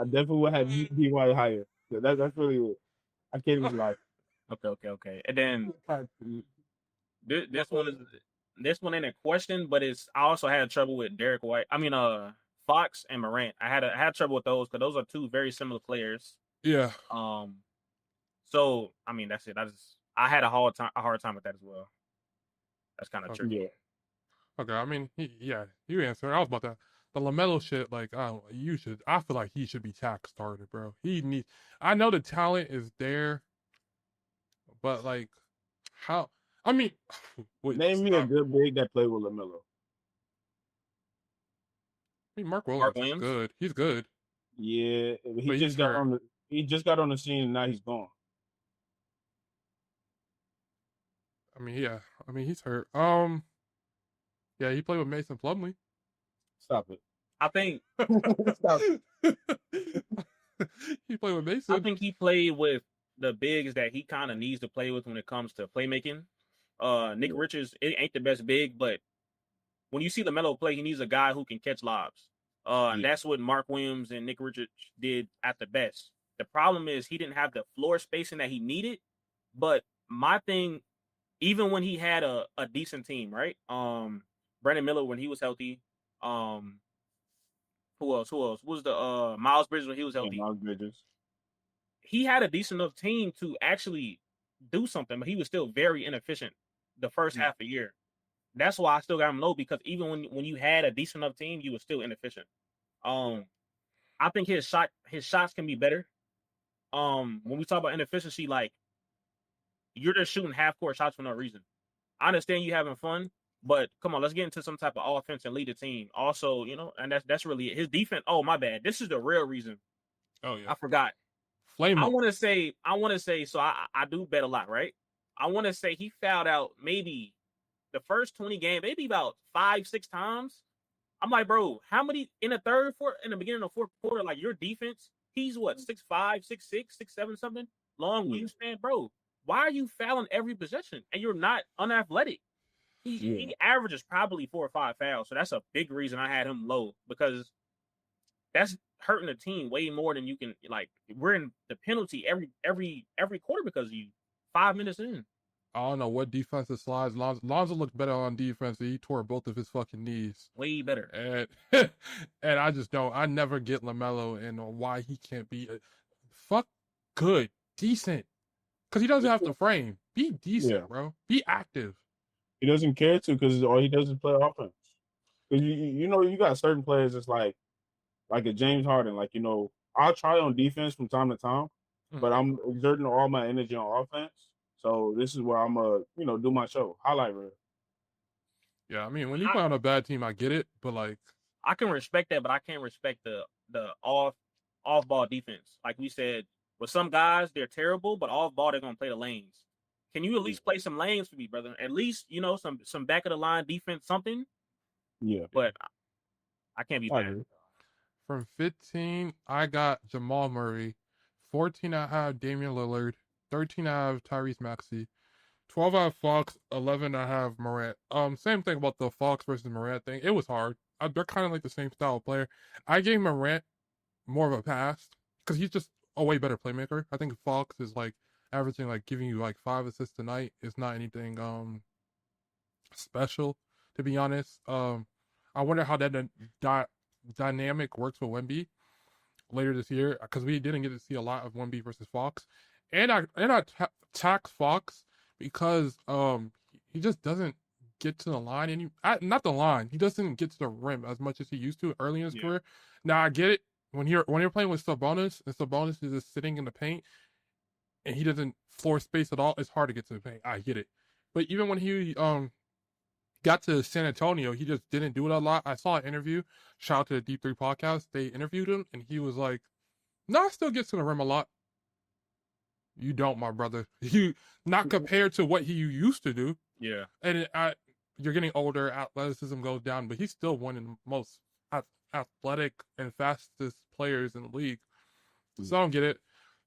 definitely would have D White higher. So that's really it. I can't even lie. Okay. And then this one is this one ain't a question, but it's I also had trouble with Derek White. I mean, Fox and Morant. I had trouble with those because those are two very similar players. Yeah. So I mean, that's it. I had a hard time with that as well. That's kind of tricky. Yeah. Okay, I mean, you answered. I was about to. The LaMelo shit, like, I feel like he should be tax started, bro. I know the talent is there, but like, how? I mean, wait, Name me a good big that played with LaMelo. I mean, Mark Williams Mark is Williams? good. He's good. Yeah, he But just he's got hurt. on the he just got on the scene and now he's gone. I mean, yeah. I mean, he's hurt. Yeah, he played with Mason Plumlee. Stop it. I think Stop. He played with I Mason. think he played with the bigs that he kind of needs to play with when it comes to playmaking. Nick Richards ain't the best big, but when you see LaMelo play, he needs a guy who can catch lobs. And that's what Mark Williams and Nick Richards did at the best. The problem is he didn't have the floor spacing that he needed. But my thing, even when he had a decent team, right? Brandon Miller when he was healthy. Who else? Who was the Miles Bridges when he was healthy? Miles Bridges. He had a decent enough team to actually do something, but he was still very inefficient the first half of the year. That's why I still got him low because even when you had a decent enough team, you were still inefficient. I think his shots can be better. When we talk about inefficiency, like you're just shooting half court shots for no reason. I understand you having fun, but come on, let's get into some type of offense and lead the team. Also, and that's really it. His defense. Oh, my bad. This is the real reason. Oh yeah. I forgot. Flame I up. want to say. So I do bet a lot, right? I want to say he fouled out maybe the first 20 games, maybe about 5-6 times. I'm like, bro, how many in the beginning of the fourth quarter? Like your defense, he's what 6'5", 6'6", 6'7", something long wingspan, bro. Why are you fouling every possession and you're not unathletic? He averages probably 4 or 5 fouls, so that's a big reason I had him low because that's hurting the team way more than you can. Like we're in the penalty every quarter because of you 5 minutes in. I don't know what defensive slides. Lonzo looked better on defense. He tore both of his fucking knees. Way better. And and I just don't. I never get LaMelo and why he can't be good, decent. Because he doesn't have to frame. Be decent, bro. Be active. He doesn't care to because all he does is play offense. Because you got certain players that's like a James Harden. Like I'll try on defense from time to time, but I'm exerting all my energy on offense. So this is where I'm do my show highlight reel. Yeah, I mean when you play on a bad team, I get it, but like I can respect that, but I can't respect the off ball defense. Like we said, with some guys they're terrible, but off ball they're gonna play the lanes. Can you at least play some lanes for me, brother? At least some back of the line defense, something. Yeah, but I can't be mad. From 15, I got Jamal Murray. 14, I have Damian Lillard. 13, I have Tyrese Maxey. 12, I have Fox. 11, I have Morant. Same thing about the Fox versus Morant thing. It was hard. They're kind of like the same style of player. I gave Morant more of a pass because he's just a way better playmaker. I think Fox is like averaging like giving you like 5 assists a night. It's not anything special, to be honest. I wonder how that dynamic works with Wemby later this year because we didn't get to see a lot of Wemby versus Fox, and I tax Fox because he just doesn't get to the line, and not the line. He doesn't get to the rim as much as he used to early in his career. Now I get it when you're playing with Sabonis, and Sabonis is just sitting in the paint, and he doesn't floor space at all. It's hard to get to the paint. I get it, but even when he got to San Antonio, he just didn't do it a lot. I saw an interview. Shout out to the Deep Three podcast. They interviewed him, and he was like, "No, I still get to the rim a lot." You don't, my brother. You not compared to what he used to do. Yeah. And you're getting older, athleticism goes down, but he's still one of the most athletic and fastest players in the league. So I don't get it.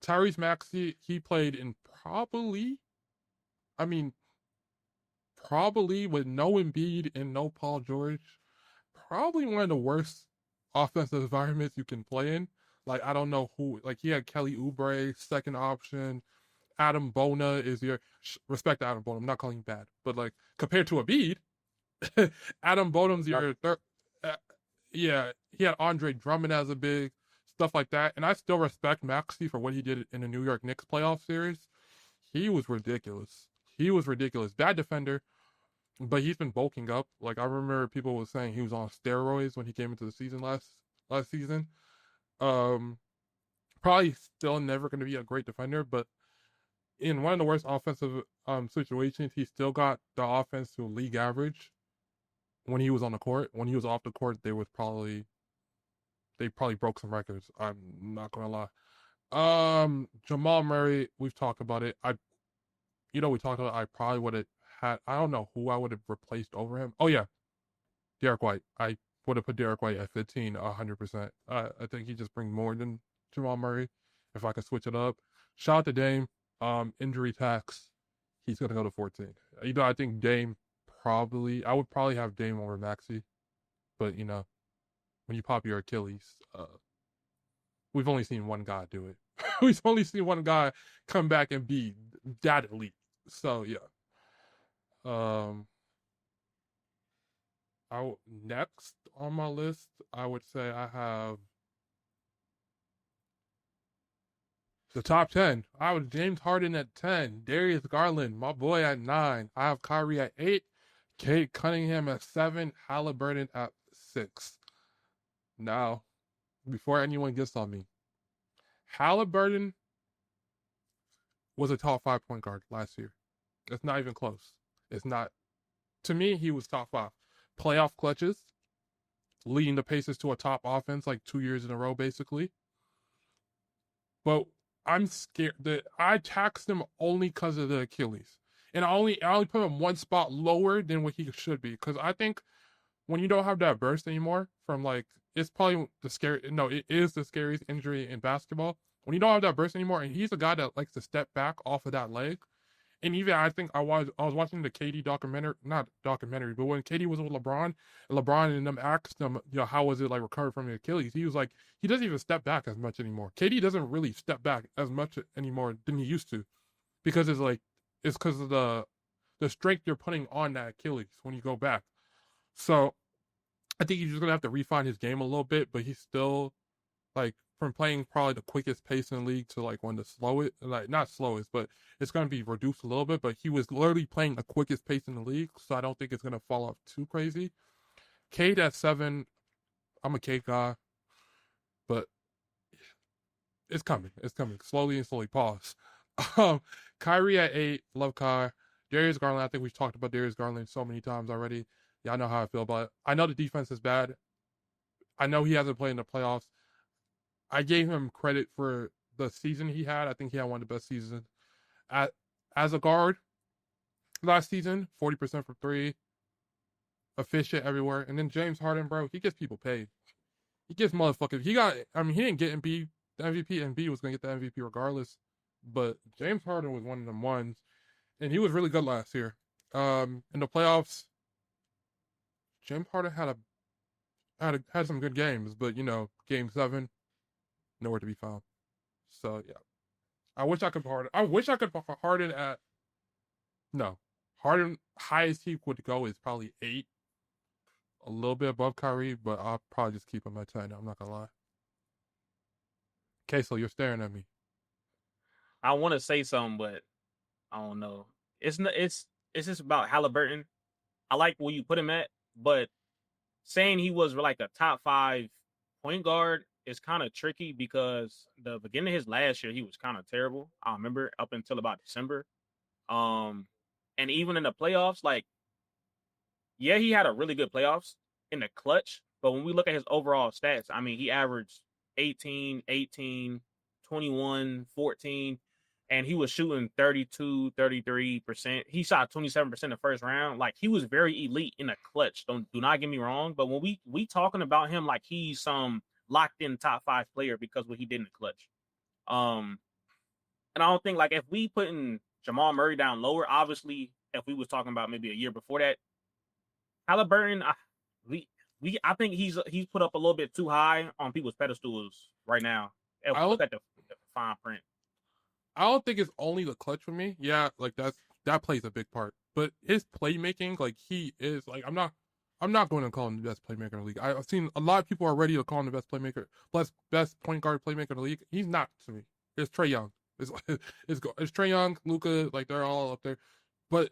Tyrese Maxey, he played in probably with no Embiid and no Paul George, probably one of the worst offensive environments you can play in. Like, I don't know who, like, he had Kelly Oubre, second option. Adam Bona is your, respect to Adam Bona, I'm not calling him bad, but, like, compared to Embiid, Adam Bonham's your third, yeah, he had Andre Drummond as a big, stuff like that. And I still respect Maxey for what he did in the New York Knicks playoff series. He was ridiculous. Bad defender, but he's been bulking up. Like, I remember people were saying he was on steroids when he came into the season last season. Probably still never going to be a great defender, but in one of the worst offensive situations, he still got the offense to league average when he was on the court. When he was off the court, they probably broke some records. I'm not gonna lie. Jamal Murray, we've talked about it. We talked about it. I probably would have had. I don't know who I would have replaced over him. Oh yeah, Derek White. I would have put Derek White at 15, 100%. I think he just brings more than Jamal Murray. If I could switch it up, shout out to Dame. Injury tax, he's gonna go to 14. I think Dame I would probably have Dame over Maxey, but when you pop your Achilles, we've only seen one guy do it. We've only seen one guy come back and be that elite. So yeah. Next on my list, I would say I have the top 10. I have James Harden at 10, Darius Garland, my boy, at 9. I have Kyrie at 8, Kate Cunningham at 7, Halliburton at 6. Now, before anyone gets on me, Halliburton was a top 5 point guard last year. It's not even close. It's not. To me, he was top 5. Playoff clutches, leading the Pacers to a top offense like 2 years in a row, basically. But I'm scared that I taxed him only because of the Achilles. And I only put him one spot lower than what he should be. Because I think when you don't have that burst anymore from it's probably it is the scariest injury in basketball. When you don't have that burst anymore, and he's a guy that likes to step back off of that leg. And even I think I was watching the KD documentary, not documentary, but when KD was with LeBron, and LeBron and them asked him, how was it like recovering from the Achilles? He was like, he doesn't even step back as much anymore. KD doesn't really step back as much anymore than he used to, because it's because of the strength you're putting on that Achilles when you go back. So I think he's just gonna have to refine his game a little bit, but he's still from playing probably the quickest pace in the league to one of the slowest, not slowest, but it's going to be reduced a little bit. But he was literally playing the quickest pace in the league, so I don't think it's going to fall off too crazy. Cade at 7, I'm a Cade guy, but it's coming. It's coming slowly and slowly. Pause. Kyrie at 8, love Kai. Darius Garland, I think we've talked about Darius Garland so many times already. Yeah, I know how I feel about it. I know the defense is bad. I know he hasn't played in the playoffs. I gave him credit for the season he had. I think he had one of the best seasons as a guard last season. 40% from 3, efficient everywhere. And then James Harden, bro, he gets people paid. He gets motherfuckers. He didn't get the MVP. Embiid was gonna get the MVP regardless. But James Harden was one of them ones, and he was really good last year. In the playoffs, James Harden had some good games, but Game 7. Nowhere to be found. So yeah, I wish I could put Harden at. No, Harden highest he would go is probably 8, a little bit above Kyrie, but I'll probably just keep him at 10. I'm not gonna lie. Okay, so you're staring at me. I want to say something, but I don't know. It's just about Halliburton. I like where you put him at, but saying he was like a top 5 point guard is kind of tricky because the beginning of his last year he was kind of terrible. I remember up until about December. And even in the playoffs, like, yeah, he had a really good playoffs in the clutch, but when we look at his overall stats, I mean, he averaged 18, 18, 21, 14, and he was shooting 32, 33%. He shot 27% the first round. Like, he was very elite in the clutch. Do not get me wrong, but when we talking about him like he's some locked in top 5 player because what he did in the clutch. And I don't think, like, if we putting Jamal Murray down lower, obviously, if we was talking about maybe a year before that, Halliburton, I think he's put up a little bit too high on people's pedestals right now. If we look at the fine print. I don't think it's only the clutch for me. Yeah, like that plays a big part. But his playmaking, like, he is like, I'm not going to call him the best playmaker in the league. I've seen a lot of people are ready to call him the best playmaker, plus best point guard playmaker in the league. He's not to me. It's Trae Young. It's Trae Young, Luka, like, they're all up there. But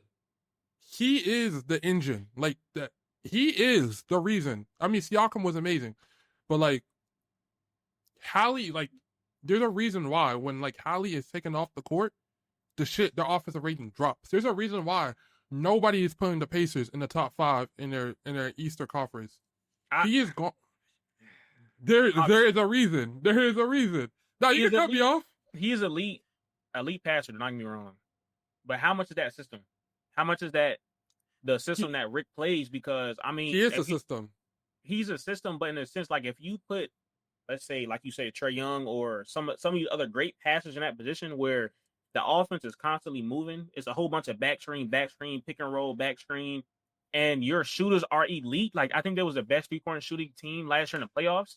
he is the engine. Like, that, he is the reason. I mean, Siakam was amazing, but, like, Hallie, like, there's a reason why when, like, Hallie is taken off the court, the offensive rating drops. There's a reason why nobody is putting the Pacers in the top 5 in their Eastern Conference. He is gone. There is a reason. There is a reason. Now, you can cut me off. He's elite passer, don't get me wrong. But how much is that system? How much is that the system that Rick plays? Because, I mean, he is a system. He's a system, but in a sense, like, if you put, let's say, like you say, Trae Young or some of these other great passers in that position where the offense is constantly moving, it's a whole bunch of back screen, pick and roll, back screen, and your shooters are elite. Like, I think there was the best 3-point shooting team last year in the playoffs.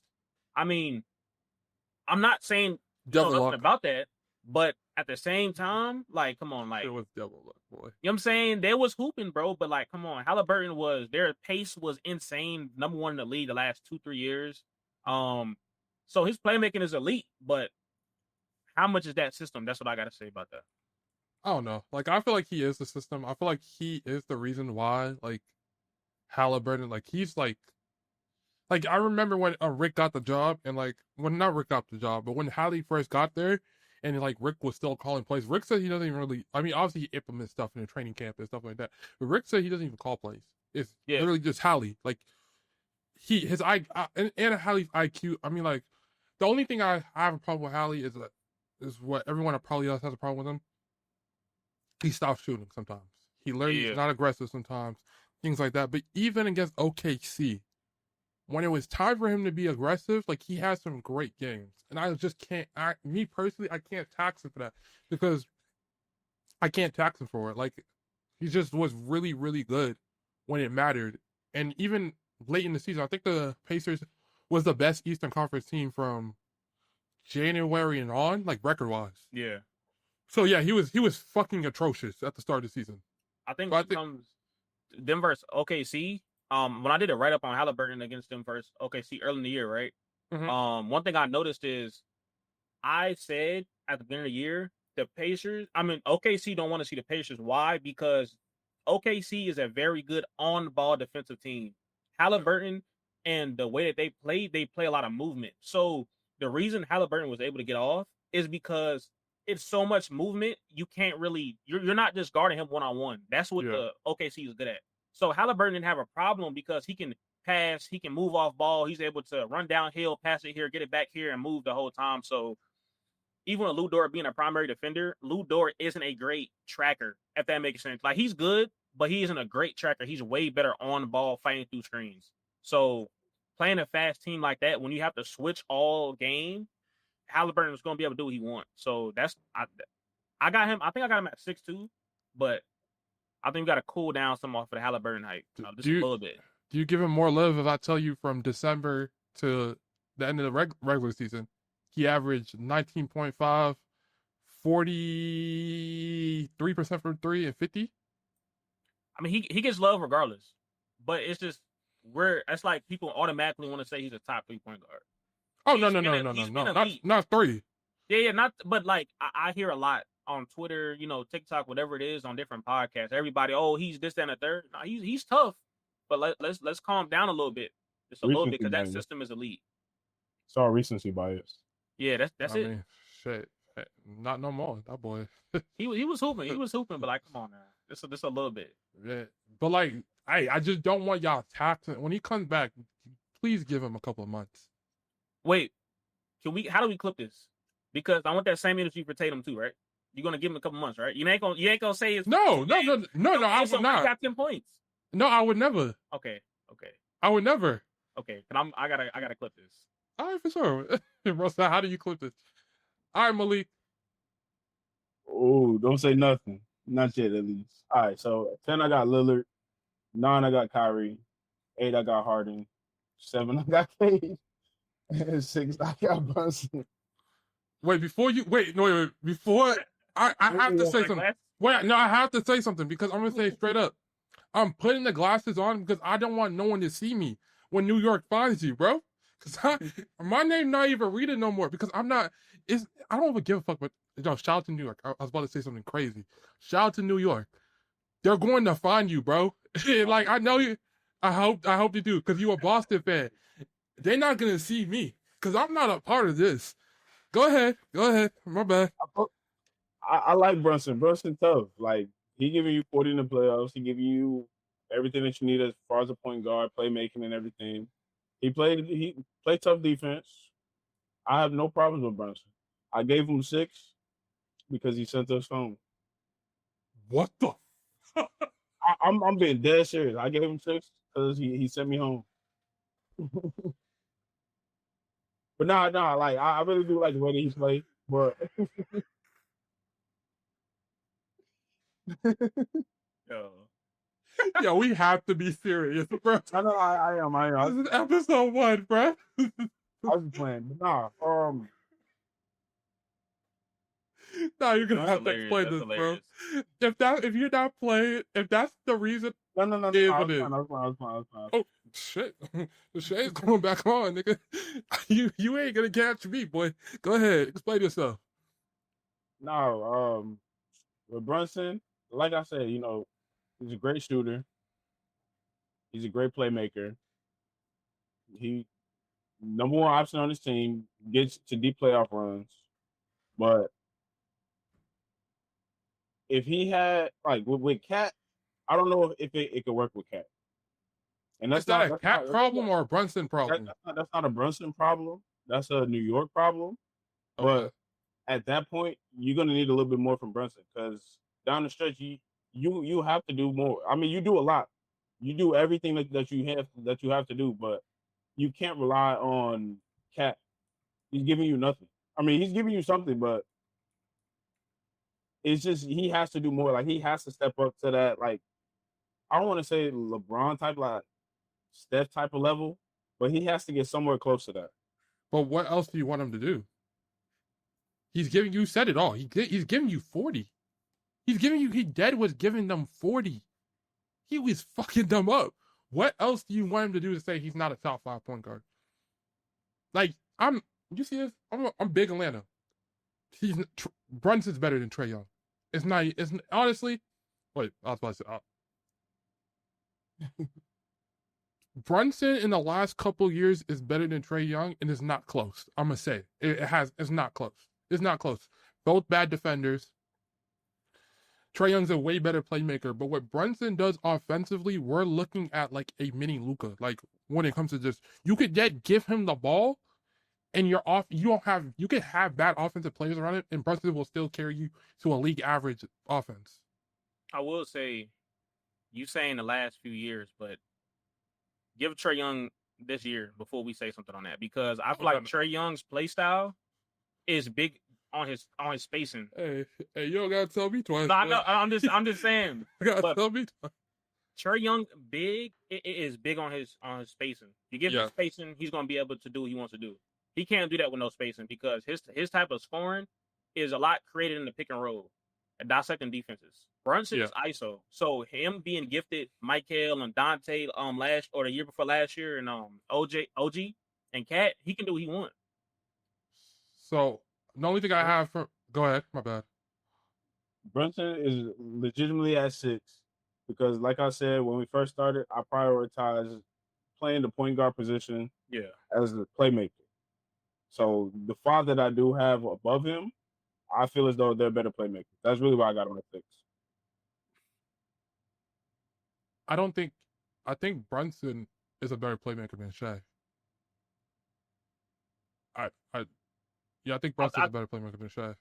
I mean, I'm not saying nothing about that, but at the same time, like, come on, like, it was double luck, boy. You know what I'm saying? There was hooping, bro, but, like, come on, Halliburton their pace was insane, number 1 in the league the last 2-3 years. So his playmaking is elite, but how much is that system? That's what I got to say about that. I don't know. Like, I feel like he is the system. I feel like he is the reason why, like, Halliburton, like, he's like, I remember when Rick got the job, and, like, when not Rick got the job, but when Hallie first got there, and, like, Rick was still calling plays. Rick said he doesn't even really, I mean, obviously he implements stuff in the training camp and stuff like that, but Rick said he doesn't even call plays. It's literally just Hallie. Like, Hallie's IQ, I mean, like, the only thing I have a problem with Hallie is what everyone probably else has a problem with him. He stops shooting sometimes. He literally is not aggressive sometimes, things like that. But even against OKC, when it was time for him to be aggressive, like, he had some great games. And I just can't, me personally, I can't tax him for that because I can't tax him for it. Like, he just was really, really good when it mattered. And even late in the season, I think the Pacers was the best Eastern Conference team from January and on, like, record-wise. Yeah. So, yeah, he was fucking atrocious at the start of the season. I think when it comes them versus OKC, when I did a write-up on Halliburton against them versus OKC early in the year, right? Mm-hmm. One thing I noticed is I said at the beginning of the year, the Pacers, I mean, OKC don't want to see the Pacers. Why? Because OKC is a very good on-ball defensive team. Halliburton and the way that they play a lot of movement. So the reason Halliburton was able to get off is because it's so much movement, you can't really, you're not just guarding him one-on-one. That's what the OKC is good at. So Halliburton didn't have a problem because he can pass, he can move off ball, he's able to run downhill, pass it here, get it back here, and move the whole time. So even with Lou Dort being a primary defender, Lou Dort isn't a great tracker, if that makes sense. Like, he's good, but he isn't a great tracker. He's way better on ball fighting through screens. So playing a fast team like that, when you have to switch all game, Halliburton is going to be able to do what he wants. So that's I got him. I think I got him at 6'2", but I think we got to cool down some off of the Halliburton hype just a little bit. Do you give him more love if I tell you from December to the end of the regular season, he averaged 19.5, 43% from 3 and 50? I mean, he gets love regardless, but it's just it's like people automatically want to say he's a top 3-point guard. Oh, no, not 3. Yeah, not. But, like, I hear a lot on Twitter, TikTok, whatever it is, on different podcasts. Everybody, oh, he's this, that, and the third. No, he's tough, but let's calm down a little bit, just a little bit, Recency because that bias. system is elite. It's all recency bias. Yeah, that's I it. mean, shit, not no more. That boy. He was hooping, but like, come on now, this a little bit. Yeah. But like, I just don't want y'all taxing when he comes back. Please give him a couple of months. Wait, how do we clip this? Because I want that same energy for Tatum too, right? You're gonna give him a couple months, right? You ain't gonna say it's No. I would not. Got 10 points. No, I would never. Okay. I would never. Okay, but I gotta clip this. All right, for sure. Bro, so how do you clip this? All right, Malik. Oh, don't say nothing. Not yet, at least. All right, so 10 I got Lillard, 9 I got Kyrie, 8 I got Harden, 7 I got Cade, and 6 I got Brunson. Wait, before I have to say something. Wait, no, I have to say something because I'm gonna say straight up. I'm putting the glasses on because I don't want no one to see me when New York finds you, bro. Because my name not even reading no more because I'm not. I don't even give a fuck. But shout out to New York. I was about to say something crazy. Shout out to New York. They're going to find you, bro. Like I know you. I hope you do because you a Boston fan. They're not gonna see me because I'm not a part of this. Go ahead. My bad. I like Brunson. Brunson tough. Like he giving you 40 in the playoffs. He giving you everything that you need as far as a point guard, playmaking, and everything. He played tough defense. I have no problems with Brunson. I gave him 6 because he sent us home. What the? I'm being dead serious. I gave him 6 because he sent me home. But nah, like I really do like the way that he played. But Yo, we have to be serious, bro. I know I am. This is episode 1, bro. I was playing, but nah. No, you're gonna That's have to hilarious. explain That's this, hilarious. bro. If you're not playing, if that's the reason, No. I was fine. oh shit, the shade's going back on, nigga. You ain't gonna catch me, boy. Go ahead, explain yourself. No, with Brunson, like I said, he's a great shooter. He's a great playmaker. He number one option on his team, gets to deep playoff runs. But if he had like with Cat, I don't know if it could work with Cat. And Is that a Cat problem or a Brunson problem? That's not a Brunson problem. That's a New York problem. Okay. But at that point, you're gonna need a little bit more from Brunson because down the stretch, you have to do more. I mean, you do a lot. You do everything that you have to do, but you can't rely on Cat. He's giving you nothing. I mean, he's giving you something, but it's just he has to do more. Like he has to step up to that. Like I don't want to say LeBron type, like Steph type of level, but he has to get somewhere close to that. But what else do you want him to do? He's giving you said it all. He's giving you 40. He dead was giving them 40. He was fucking them up. What else do you want him to do to say he's not a top 5 point guard? Like you see this? I'm big Atlanta. Brunson's better than Trae Young. It's not. It's honestly. Wait, I was about to say. Brunson in the last couple years is better than Trae Young, and it's not close. I'm gonna say it's not close. It's not close. Both bad defenders. Trae Young's a way better playmaker, but what Brunson does offensively, we're looking at like a mini Luka. Like when it comes to just, you could give him the ball, and you're off. You could have bad offensive players around it, and Brunson will still carry you to a league average offense. I will say, you saying the last few years, but give Trae Young this year before we say something on that, because I feel like Trae Young's play style is big on his spacing. Hey, you don't gotta tell me twice. No, I'm just saying. You gotta tell me twice. Trae Young is big on his spacing. You give him spacing, he's gonna be able to do what he wants to do. He can't do that with no spacing because his type of scoring is a lot created in the pick and roll and dissecting defenses. Brunson is ISO, so him being gifted Michael and Dante the year before last year and OG and Cat, he can do what he wants. So the only thing I have for go ahead, my bad. Brunson is legitimately at 6 because, like I said, when we first started, I prioritized playing the point guard position Yeah. as a playmaker. So the 5 that I do have above him, I feel as though they're better playmakers. That's really why I got him at 6. I think Brunson is a better playmaker than Shea. I yeah, I think Brunson's a better playmaker than Shea.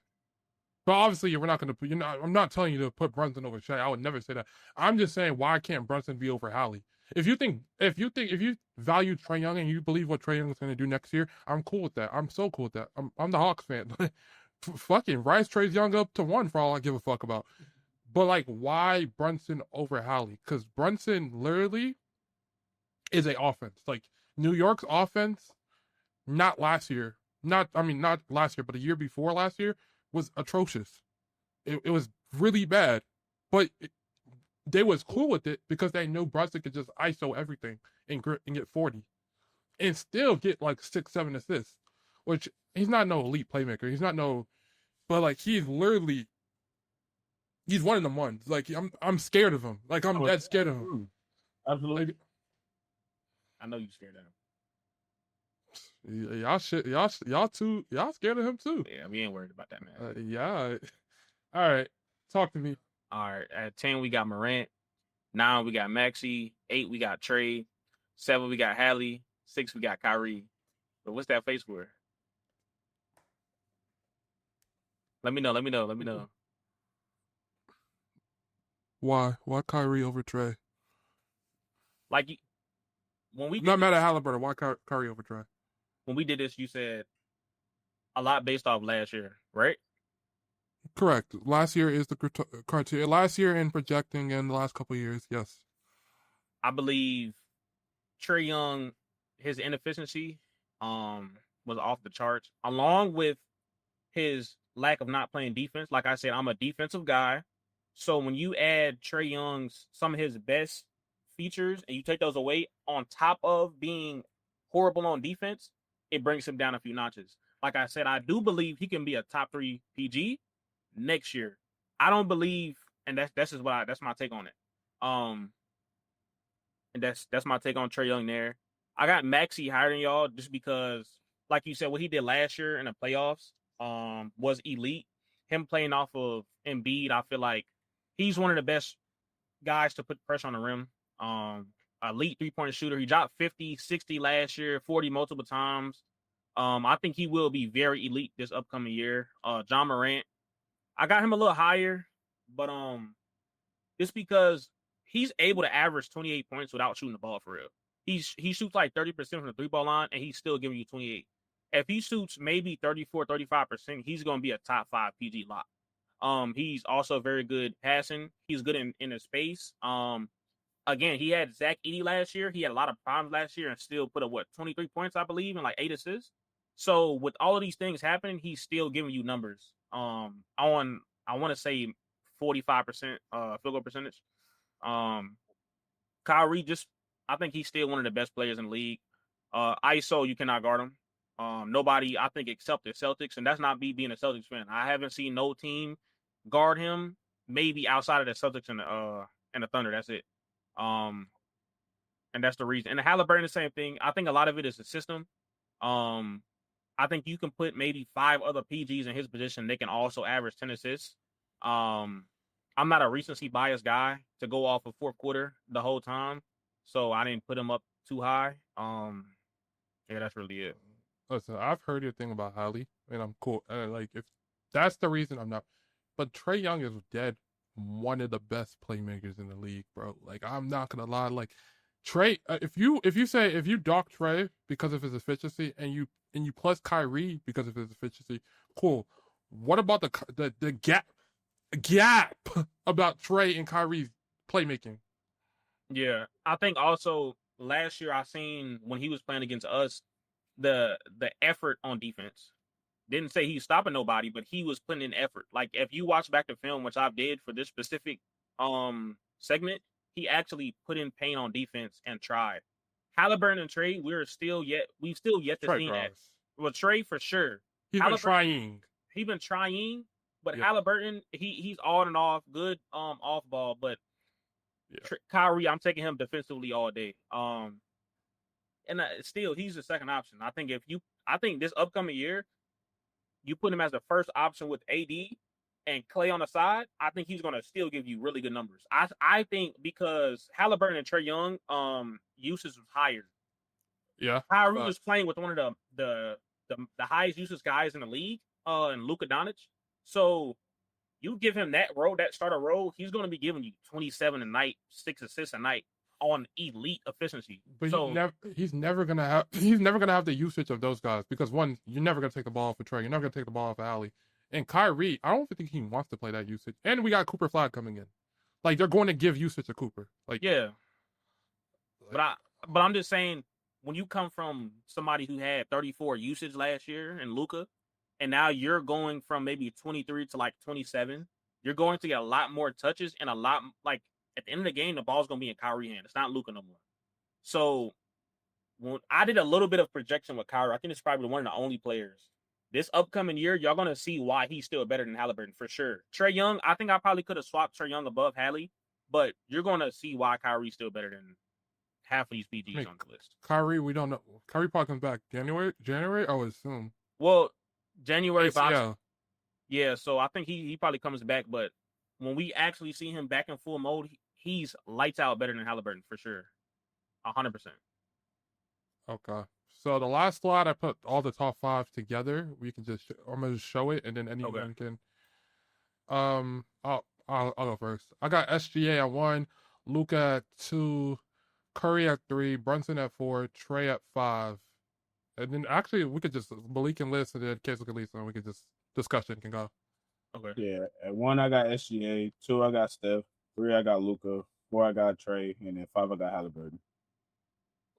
But obviously, we're not going to put. I'm not telling you to put Brunson over Shea. I would never say that. I'm just saying, why can't Brunson be over Hallie? If you value Trae Young and you believe what Trae Young is going to do next year, I'm cool with that. I'm so cool with that. I'm the Hawks fan. Fucking rise Trae Young up to 1 for all I give a fuck about. But like, why Brunson over Hallie? Because Brunson literally is a offense. Like New York's offense, not last year. Not last year, but a year before last year was atrocious. It was really bad, but they was cool with it because they knew Brunson could just ISO everything and get 40 and still get like 6-7 assists, which he's not no elite playmaker. He's not no, but like he's literally he's one of them ones. Like I'm scared of him. Like I'm dead scared of him. Absolutely. Like, I know you scared of him. Y'all scared of him too. Yeah, we ain't worried about that, man. Yeah. All right, talk to me. All right, at 10 we got Morant, 9 we got Maxey, 8 we got Trey, 7 we got Hallie, 6 we got Kyrie. But what's that face for? Let me know. Why Kyrie over Trey? Like when we Not mad at Halliburton. Why Kyrie over Trey? When we did this, you said a lot based off last year, right? Correct. Last year is the criteria. Last year in projecting and the last couple of years, yes. I believe Trae Young, his inefficiency was off the charts, along with his lack of not playing defense. Like I said, I'm a defensive guy. So when you add Trae Young's some of his best features and you take those away on top of being horrible on defense, it brings him down a few notches. Like I said, I do believe he can be a top 3 PG next year. I don't believe, and that's my take on it. And that's my take on Trae Young there. I got Maxey higher than y'all just because, like you said, what he did last year in the playoffs was elite. Him playing off of Embiid, I feel like he's one of the best guys to put pressure on the rim. Elite 3-point shooter. He dropped 50, 60 last year, 40 multiple times. I think he will be very elite this upcoming year. John Morant, I got him a little higher, but just because he's able to average 28 points without shooting the ball for real. He shoots like 30% from the 3-ball line, and he's still giving you 28. If he shoots maybe 34, 35%, he's going to be a top 5 PG lock. He's also very good passing. He's good in the space. Again, he had Zach Edey last year. He had a lot of problems last year and still put up 23 points, I believe, and like 8 assists. So with all of these things happening, he's still giving you numbers. I want to say 45% field goal percentage. Kyrie, I think he's still one of the best players in the league. ISO, you cannot guard him. Nobody, I think, except the Celtics, and that's not me being a Celtics fan. I haven't seen no team guard him. Maybe outside of the Celtics and the Thunder. That's it. And that's the reason. And the Halliburton, the same thing. I think a lot of it is the system. I think you can put maybe 5 other PGs in his position. They can also average 10 assists. I'm not a recency bias guy to go off of fourth quarter the whole time, so I didn't put him up too high. Yeah, that's really it. Listen, I've heard your thing about Hallie, and I'm cool. Like if that's the reason I'm not, but Trae Young is dead one of the best playmakers in the league, bro. Like I'm not gonna lie, like Trae. If you dock Trae because of his efficiency, and you plus Kyrie because of his efficiency, cool. What about the gap about Trae and Kyrie's playmaking? Yeah, I think also last year I seen when he was playing against us the effort on defense. Didn't say he's stopping nobody, but he was putting in effort. Like if you watch back the film, which I did for this specific segment, he actually put in pain on defense and tried. Halliburton and Trey, we've still yet to see that. Well, Trey for sure. He's been trying. He's been trying, But Yep. Halliburton, he's on and off, good off ball, but Yeah. Kyrie, I'm taking him defensively all day. And still, he's the second option. I think this upcoming year, you put him as the first option with AD and Clay on the side, I think he's gonna still give you really good numbers. I think because Halliburton and Trae Young, usage was higher. Yeah. Kyrie was playing with one of the highest usage guys in the league, and Luka Doncic. So you give him that role, that starter role, he's going to be giving you 27 a night, 6 assists a night on elite efficiency. But So he's never gonna have the usage of those guys because one, you're never gonna take the ball off of Trey, you're never gonna take the ball off of Allie. And Kyrie, I don't think he wants to play that usage. And we got Cooper Flag coming in. Like they're going to give usage to Cooper. Like yeah, but I'm just saying when you come from somebody who had 34 usage last year and Luka, and now you're going from maybe 23 to like 27, you're going to get a lot more touches and a lot like at the end of the game, the ball's going to be in Kyrie's hand. It's not Luka no more. So when I did a little bit of projection with Kyrie, I think it's probably one of the only players. This upcoming year, y'all gonna see why he's still better than Halliburton for sure. Trae Young, I think I probably could have swapped Trae Young above Hallie, but you're gonna see why Kyrie's still better than half of these PGs on the list. Kyrie, we don't know. Kyrie probably comes back January. I would assume. Well, January, yeah. So I think he probably comes back, but when we actually see him back in full mode, he's lights out better than Halliburton for sure, 100%. Okay. So the last slide, I put all the top 5 together. We can I'm gonna just show it, and then anyone can. I'll go first. I got SGA at 1, Luka at 2, Curry at 3, Brunson at 4, Trey at 5, and then actually we could just Malik and list, and then Casey can list, and we could just discussion can go. Okay. Yeah, at 1 I got SGA, 2 I got Steph, 3 I got Luka, 4 I got Trey, and then 5 I got Halliburton.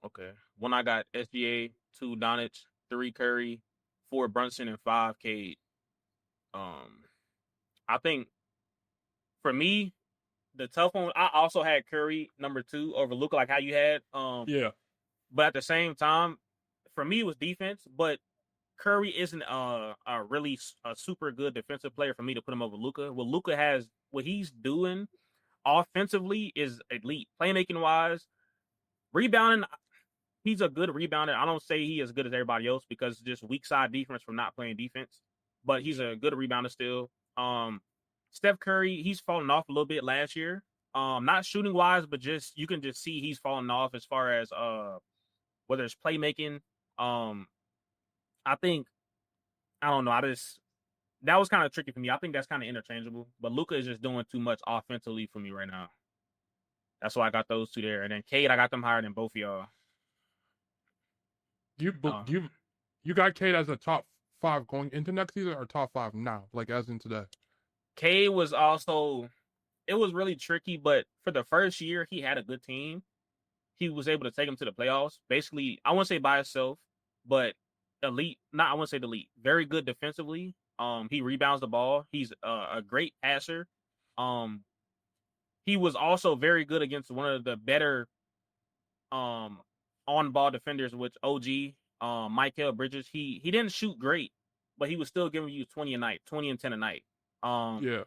Okay. 1 I got SGA, 2 Doncic, 3 Curry, 4 Brunson, and 5 Cade. I think for me, the tough one, I also had Curry number 2 over Luka, like how you had. Yeah. But at the same time, for me, it was defense. But Curry isn't a really a super good defensive player for me to put him over Luka. What Luka has, what he's doing offensively is elite. Playmaking wise, rebounding, he's a good rebounder. I don't say he as good as everybody else because just weak side defense from not playing defense. But he's a good rebounder still. Steph Curry, he's fallen off a little bit last year. Not shooting wise, but just you can just see he's fallen off as far as whether it's playmaking. I think I don't know. That was kind of tricky for me. I think that's kind of interchangeable. But Luka is just doing too much offensively for me right now. That's why I got those two there. And then Cade, I got them higher than both of y'all. You got Cade as a top 5 going into next season or top 5 now, like as in today? Cade was also, it was really tricky, but for the first year, he had a good team. He was able to take him to the playoffs. Basically, I wouldn't say by himself, but elite. Not I wouldn't say elite. Very good defensively. He rebounds the ball. He's a great passer. He was also very good against one of the better on ball defenders, which OG, Mikal Bridges. He didn't shoot great, but he was still giving you 20 a night, 20 and 10 a night. Yeah.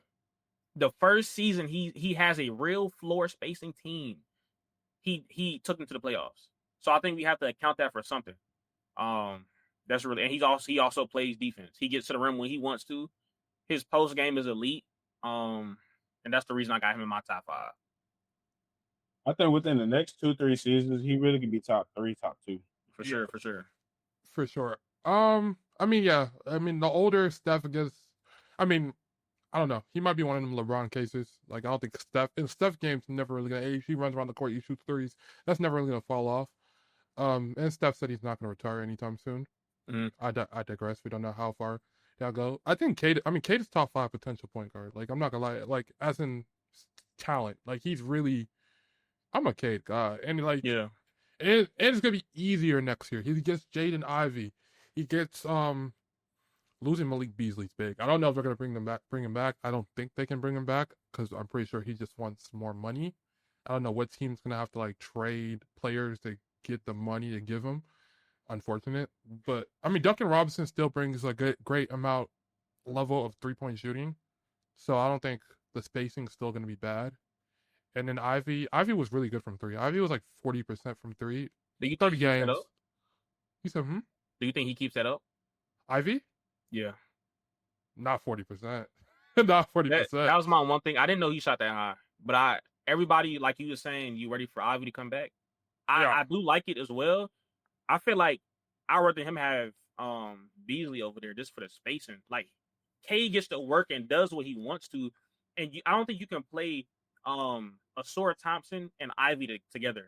The first season he has a real floor spacing team. He took them to the playoffs. So I think we have to account that for something. That's really, and he also plays defense. He gets to the rim when he wants to. His post game is elite. And that's the reason I got him in my top 5. I think within the next 2-3 seasons, he really could be top 3, top 2. For sure. For sure. I mean, yeah. I mean, the older Steph gets, I mean, I don't know. He might be one of them LeBron cases. Like, I don't think Steph game's never really gonna age. He runs around the court, he shoots threes. That's never really gonna fall off. And Steph said he's not gonna retire anytime soon. Mm-hmm. I digress. We don't know how far that'll go. I think Cade is top 5 potential point guard. Like, I'm not gonna lie. Like, as in talent. Like, he's really, I'm a Cade guy. And like, yeah. And it's gonna be easier next year. He gets Jaden Ivey. He gets losing Malik Beasley's big. I don't know if they're gonna bring him back. I don't think they can bring him back because I'm pretty sure he just wants more money. I don't know what team's gonna have to like trade players to get the money to give him. Unfortunate, but I mean Duncan Robinson still brings a great amount level of 3-point shooting. So I don't think the spacing's still going to be bad. And then Ivy was really good from three. Ivy was like 40% from three. Do you think 30 he keeps that games. up? He said, Do you think he keeps that up? Ivy? Yeah. Not 40%. Not That 40%. that was my one thing. I didn't know he shot that high. But everybody, like you were saying, you ready for Ivy to come back? Yeah. I do like it as well. I feel like I'd rather him have Beasley over there just for the spacing. Like K gets to work and does what he wants to, and I don't think you can play Asura Thompson and Ivy together.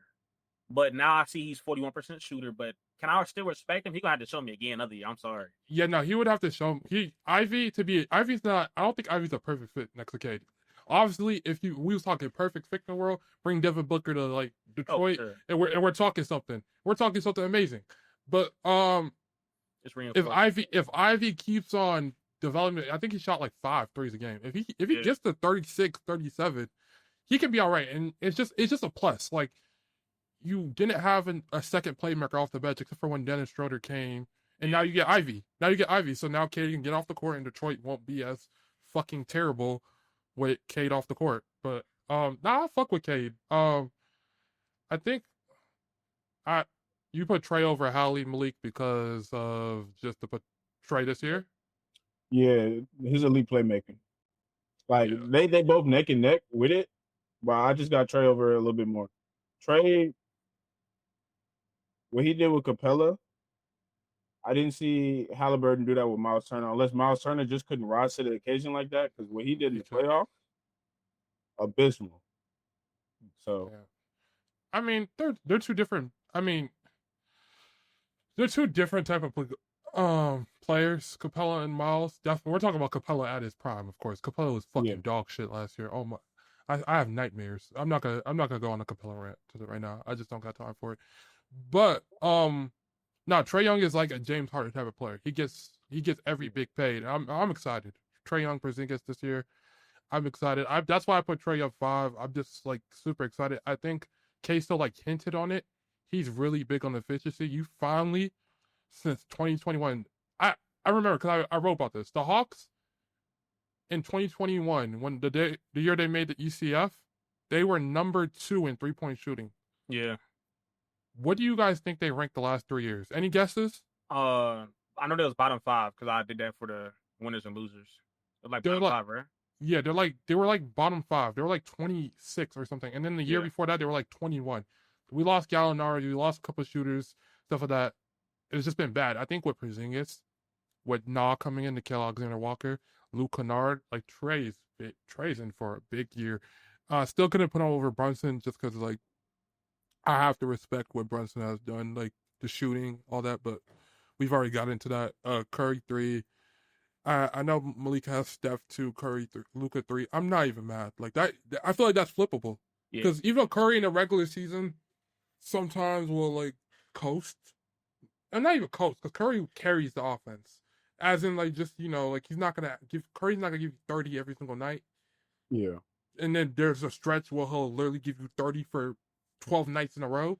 But now I see he's 41% shooter. But can I still respect him? He gonna have to show me again another year. I'm sorry. Yeah, no, he would have to show Ivy's not. I don't think Ivy's a perfect fit next to Cade. Obviously, if we was talking perfect fit in the world, bring Devin Booker to like Detroit, Sure. and we're talking something. We're talking something amazing. But It's reinforced. if Ivy keeps on development, I think he shot like 5 threes a game. If he gets to 36, 37, he can be all right. And it's just a plus. Like you didn't have a second playmaker off the bench except for when Dennis Schroeder came, and now you get Ivy. So now Cade can get off the court, and Detroit won't be as fucking terrible with Cade off the court. But I fuck with Cade. I think I you put Trey over Hallie Malik because of just to put Trey this year. Yeah, his elite playmaking. Like Yeah. they both neck and neck with it, but I just got Trey over a little bit more. Trey, what he did with Capella, I didn't see Halliburton do that with Miles Turner, unless Miles Turner just couldn't rise to the occasion like that. Because what he did in the playoff, abysmal. So Yeah. I mean, they're two different. I mean, they're two different type of players. Capella and Miles. Definitely, we're talking about Capella at his prime, of course. Capella was fucking dog shit last year. Oh my, I have nightmares. I'm not gonna go on a Capella rant right now. I just don't got time for it. But no, Trey Young is like a James Harden type of player. He gets every big paid. I'm excited. Trey Young Porzingis this year. I'm excited. That's why I put Trey up 5. I'm just like super excited. I think K still like hinted on it. He's really big on efficiency. You finally, since 2021, I remember because I wrote about this. The Hawks in 2021, when the year they made the ECF, they were number 2 in 3-point shooting. Yeah. What do you guys think they ranked the last 3 years? Any guesses? I know there was bottom 5 because I did that for the winners and losers. They're like bottom 5, right? Yeah, they were like bottom 5. They were like 26 or something. And then the year before that, they were like 21. We lost Gallinari. We lost a couple of shooters, stuff like that. It's just been bad. I think with Porzingis, with Na coming in, Nickeil Alexander-Walker, Luke Kennard, like Trey's in for a big year. Still couldn't put on over Brunson just because like I have to respect what Brunson has done, like the shooting, all that. But we've already got into that. Curry 3. I know Malik has Steph 2, Curry 3, Luka 3. I'm not even mad. Like that, I feel like that's flippable. Because even Curry in the regular season sometimes will like coast. And not even coast, because Curry carries the offense. As in like just, like Curry's not gonna give you 30 every single night. Yeah. And then there's a stretch where he'll literally give you 30 for 12 nights in a row.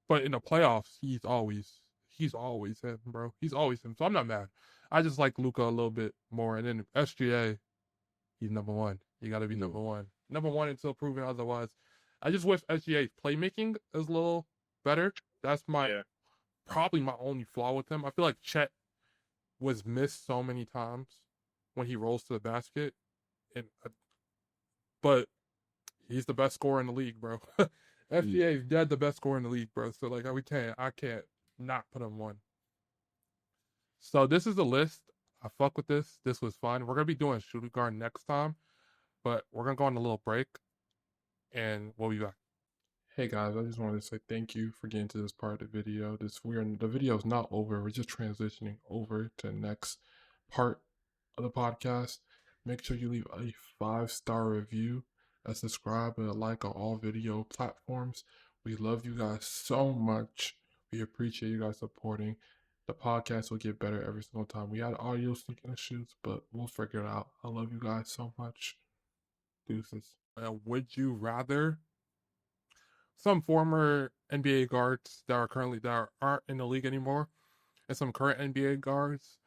But in the playoffs, he's always him, bro. He's always him. So I'm not mad. I just like Luka a little bit more. And then SGA, he's number 1. You got to be number 1. Number 1 until proven otherwise. I just wish SGA's playmaking is a little better. That's probably my only flaw with him. I feel like Chet was missed so many times when he rolls to the basket. But he's the best scorer in the league, bro. SGA is dead the best scorer in the league, bro. So like I can't not put him 1. So this is the list. I fuck with this. This was fun. We're gonna be doing shooting guard next time, but we're gonna go on a little break, and we'll be back. Hey guys, I just wanted to say thank you for getting to this part of the video. The video is not over. We're just transitioning over to the next part of the podcast. Make sure you leave a 5-star review, a subscribe, and a like on all video platforms. We love you guys so much. We appreciate you guys supporting. The podcast will get better every single time. We had audio syncing issues, but we'll figure it out. I love you guys so much. Deuces. Would you rather some former NBA guards that aren't in the league anymore, and some current NBA guards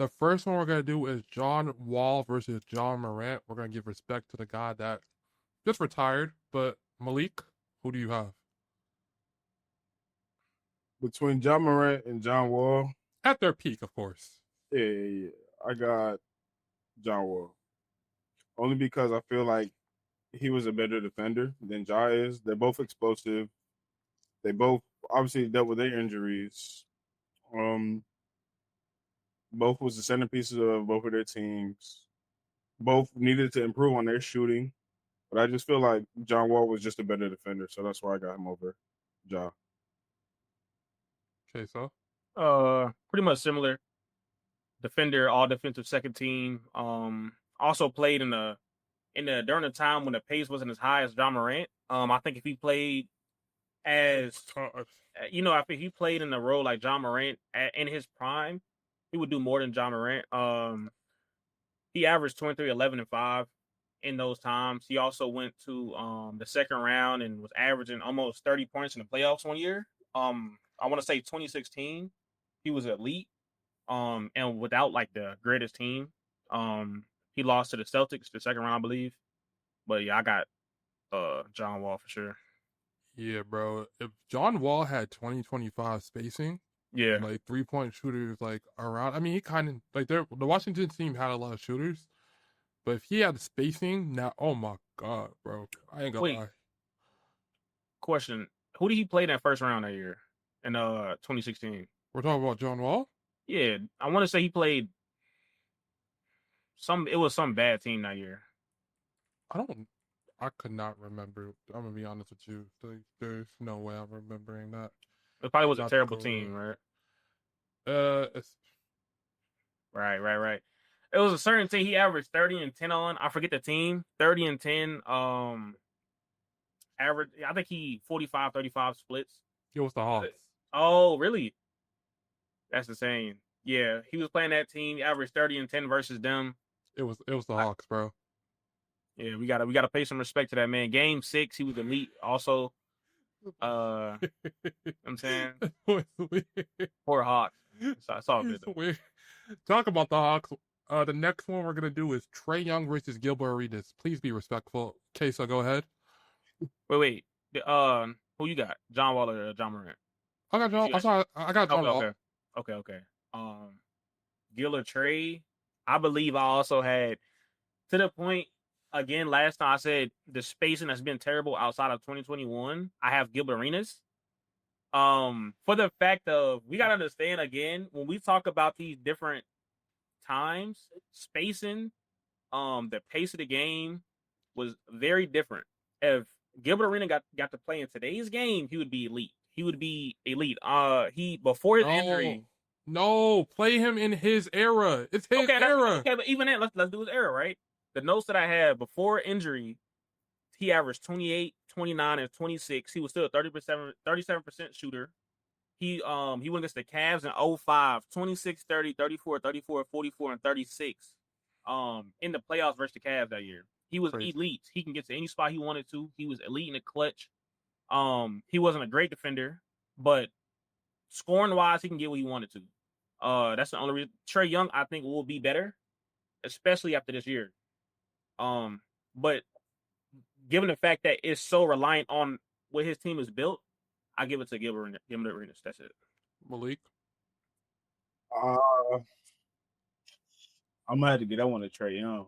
The first one we're gonna do is John Wall versus John Morant. We're gonna give respect to the guy that just retired. But Malik, who do you have Between John Morant and John Wall, at their peak, of course? yeah, I got John Wall. Only because I feel like he was a better defender than Ja is. They're both explosive. They both obviously dealt with their injuries. Um, both was the centerpieces of both of their teams. Both needed to improve on their shooting, but I just feel like John Wall was just a better defender, so that's why I got him over Ja. Okay, so Pretty much similar. Defender, all defensive second team. Also played in the during the time when the pace wasn't as high as John Morant. I think if he played as I think he played in the role like John Morant in his prime, he would do more than John Morant. He averaged 23, 11, and 5 in those times. He also went to the second round and was averaging almost 30 points in the playoffs one year. I want to say 2016, he was elite. And without like the greatest team, he lost to the Celtics the second round, I believe. But yeah, I got John Wall for sure. yeah, bro. If John Wall had 20-25 spacing, Yeah, like 3-point shooters, like around. I mean, he kind of like the Washington team had a lot of shooters, but if he had spacing now, oh my god, bro, I ain't gonna wait, lie. question: who did he play in that first round that year in 2016? We're talking about John Wall. Yeah, I want to say he played some. It was some bad team that year. I could not remember. I'm gonna be honest with you. There's no way I'm remembering that. It probably was a Not terrible go real. team, right? It's Right. It was a certain team he averaged 30 and 10 on. I forget the team. 30 and 10. Average. I think he 45, 35 splits. it was the Hawks. Oh, really? That's insane. Yeah, he was playing that team. He averaged 30 and 10 versus them. It was the Hawks, bro. Yeah, we gotta pay some respect to that man. Game 6, he was elite. Also, I'm saying poor Hawks. It's all good though. Weird. Talk about the Hawks. The next one we're gonna do is Trae Young versus Gilbert Arenas. Please be respectful. Okay, so go ahead. Wait. Who you got? John Wall or John Morant? I got John. I'm sorry. I got John Wall. Okay. Gil or Trey. I believe I also had to the point again last time I said the spacing has been terrible outside of 2021. I have Gilbert Arenas. For the fact of we gotta understand again when we talk about these different times, spacing, the pace of the game was very different. If Gilbert Arenas got to play in today's game, he would be elite. He would be elite. He before his injury. No, play him in his era. It's his era. Okay, but even then, let's do his era, right? The notes that I had before injury, he averaged 28, 29, and 26. He was still a 37% shooter. He went against the Cavs in 05, 26, 30, 34, 34, 44, and 36. In the playoffs versus the Cavs that year. He was elite. He can get to any spot he wanted to. He was elite in the clutch. He wasn't a great defender, but scoring wise, he can get what he wanted to. That's the only reason. Trae Young, I think, will be better, especially after this year. But given the fact that it's so reliant on what his team is built, I give it to Gilbert Arenas. That's it. Malik. I'm gonna have to get that one to Trae Young.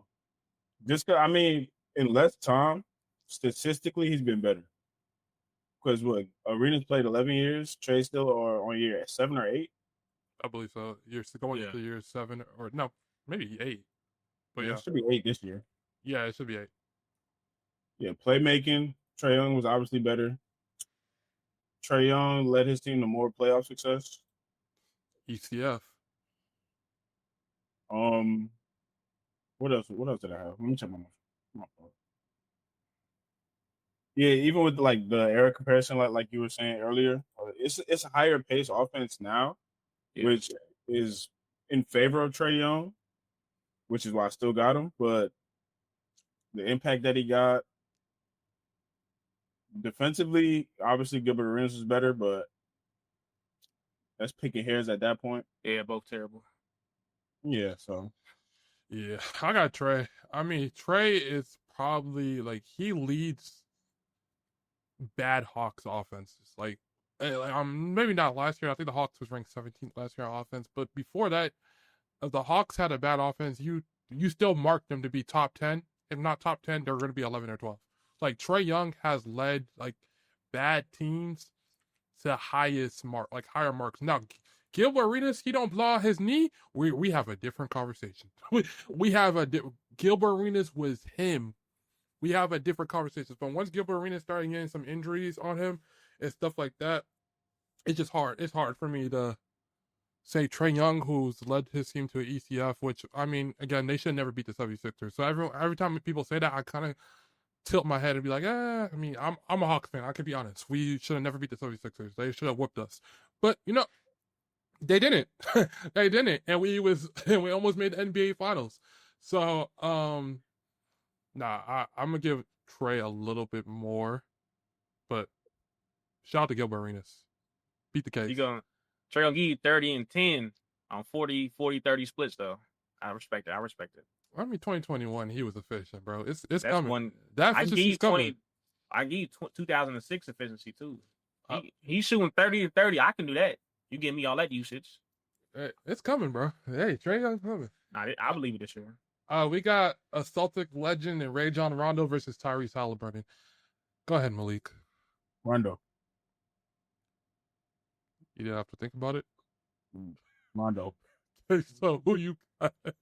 Just cause, I mean, in less time, statistically, he's been better. Because what Arenas played 11 years, Trae still are on year 7 or 8. I believe so. You're going into year 7 or no, maybe 8. But it should be 8 this year. Yeah, it should be 8. Yeah, playmaking. Trae Young was obviously better. Trae Young led his team to more playoff success. ECF. What else? What else did I have? Let me check my phone. Yeah, even with like the era comparison, like you were saying earlier, it's a higher pace offense now, which is in favor of Trae Young, which is why I still got him. But the impact that he got defensively, obviously Gilbert Arenas is better, but that's picking hairs at that point. Yeah, both terrible. Yeah, so Yeah, I got Trey. I mean, Trey is probably like he leads bad Hawks offenses. Maybe not last year. I think the Hawks was ranked 17th last year on offense, but before that, if the Hawks had a bad offense, you still mark them to be top 10. If not top 10, they're going to be 11 or 12. Like Trey Young has led like bad teams to higher marks. Now, Gilbert Arenas, he don't blow out his knee. We have a different conversation. we have Gilbert Arenas was him. We have a different conversation. But once Gilbert Arenas started getting some injuries on him and stuff like that, it's just hard. It's hard for me to say Trey Young, who's led his team to an ECF, which, I mean, again, they should never beat the 76ers. So every time people say that, I kind of tilt my head and be like, I mean, I'm a Hawks fan. I can be honest. We should have never beat the 76ers. They should have whooped us. But, they didn't. They didn't. And we almost made the NBA finals. So, I'm going to give Trey a little bit more. But shout out to Gilbert Arenas. Beat the case. Trey gonna give you 30 and 10 on 40-30 splits though. I respect it. I mean, 2021, he was efficient, bro. It's That's coming. That efficiency's coming. I give you 2006 efficiency too. He's shooting 30 and 30. I can do that. You give me all that usage. It's coming, bro. Hey, Trey Young's coming. I believe it this year. We got a Celtic legend and Rajon Rondo versus Tyrese Halliburton. Go ahead, Malik. Rondo. You didn't have to think about it? Rondo. So, who you got? I'm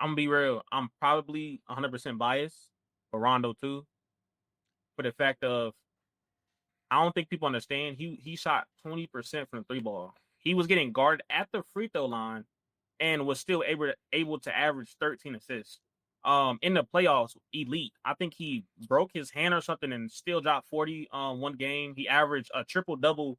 going to be real. I'm probably 100% biased for Rondo, too. For the fact of, I don't think people understand, he shot 20% from the three ball. He was getting guarded at the free throw line and was still able to average 13 assists. In the playoffs, elite. I think he broke his hand or something and still dropped 40 one game. He averaged a triple-double.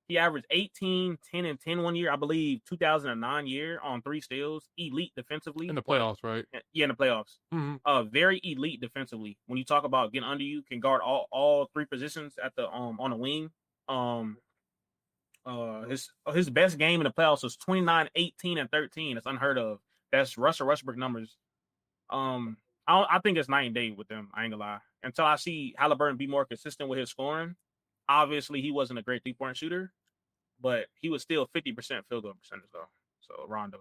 He averaged 18, 10, and 10 one year. I believe 2009 year on 3 steals. Elite defensively. In the playoffs, right? Yeah, in the playoffs. Mm-hmm. Very elite defensively. When you talk about getting under you, can guard all 3 positions at the on the wing. His best game in the playoffs was 29, 18, and 13. That's unheard of. That's Russell Westbrook numbers. I think it's night and day with them. I ain't gonna lie. Until I see Halliburton be more consistent with his scoring. Obviously, he wasn't a great 3-point shooter, but he was still 50% field goal percentage though. So Rondo.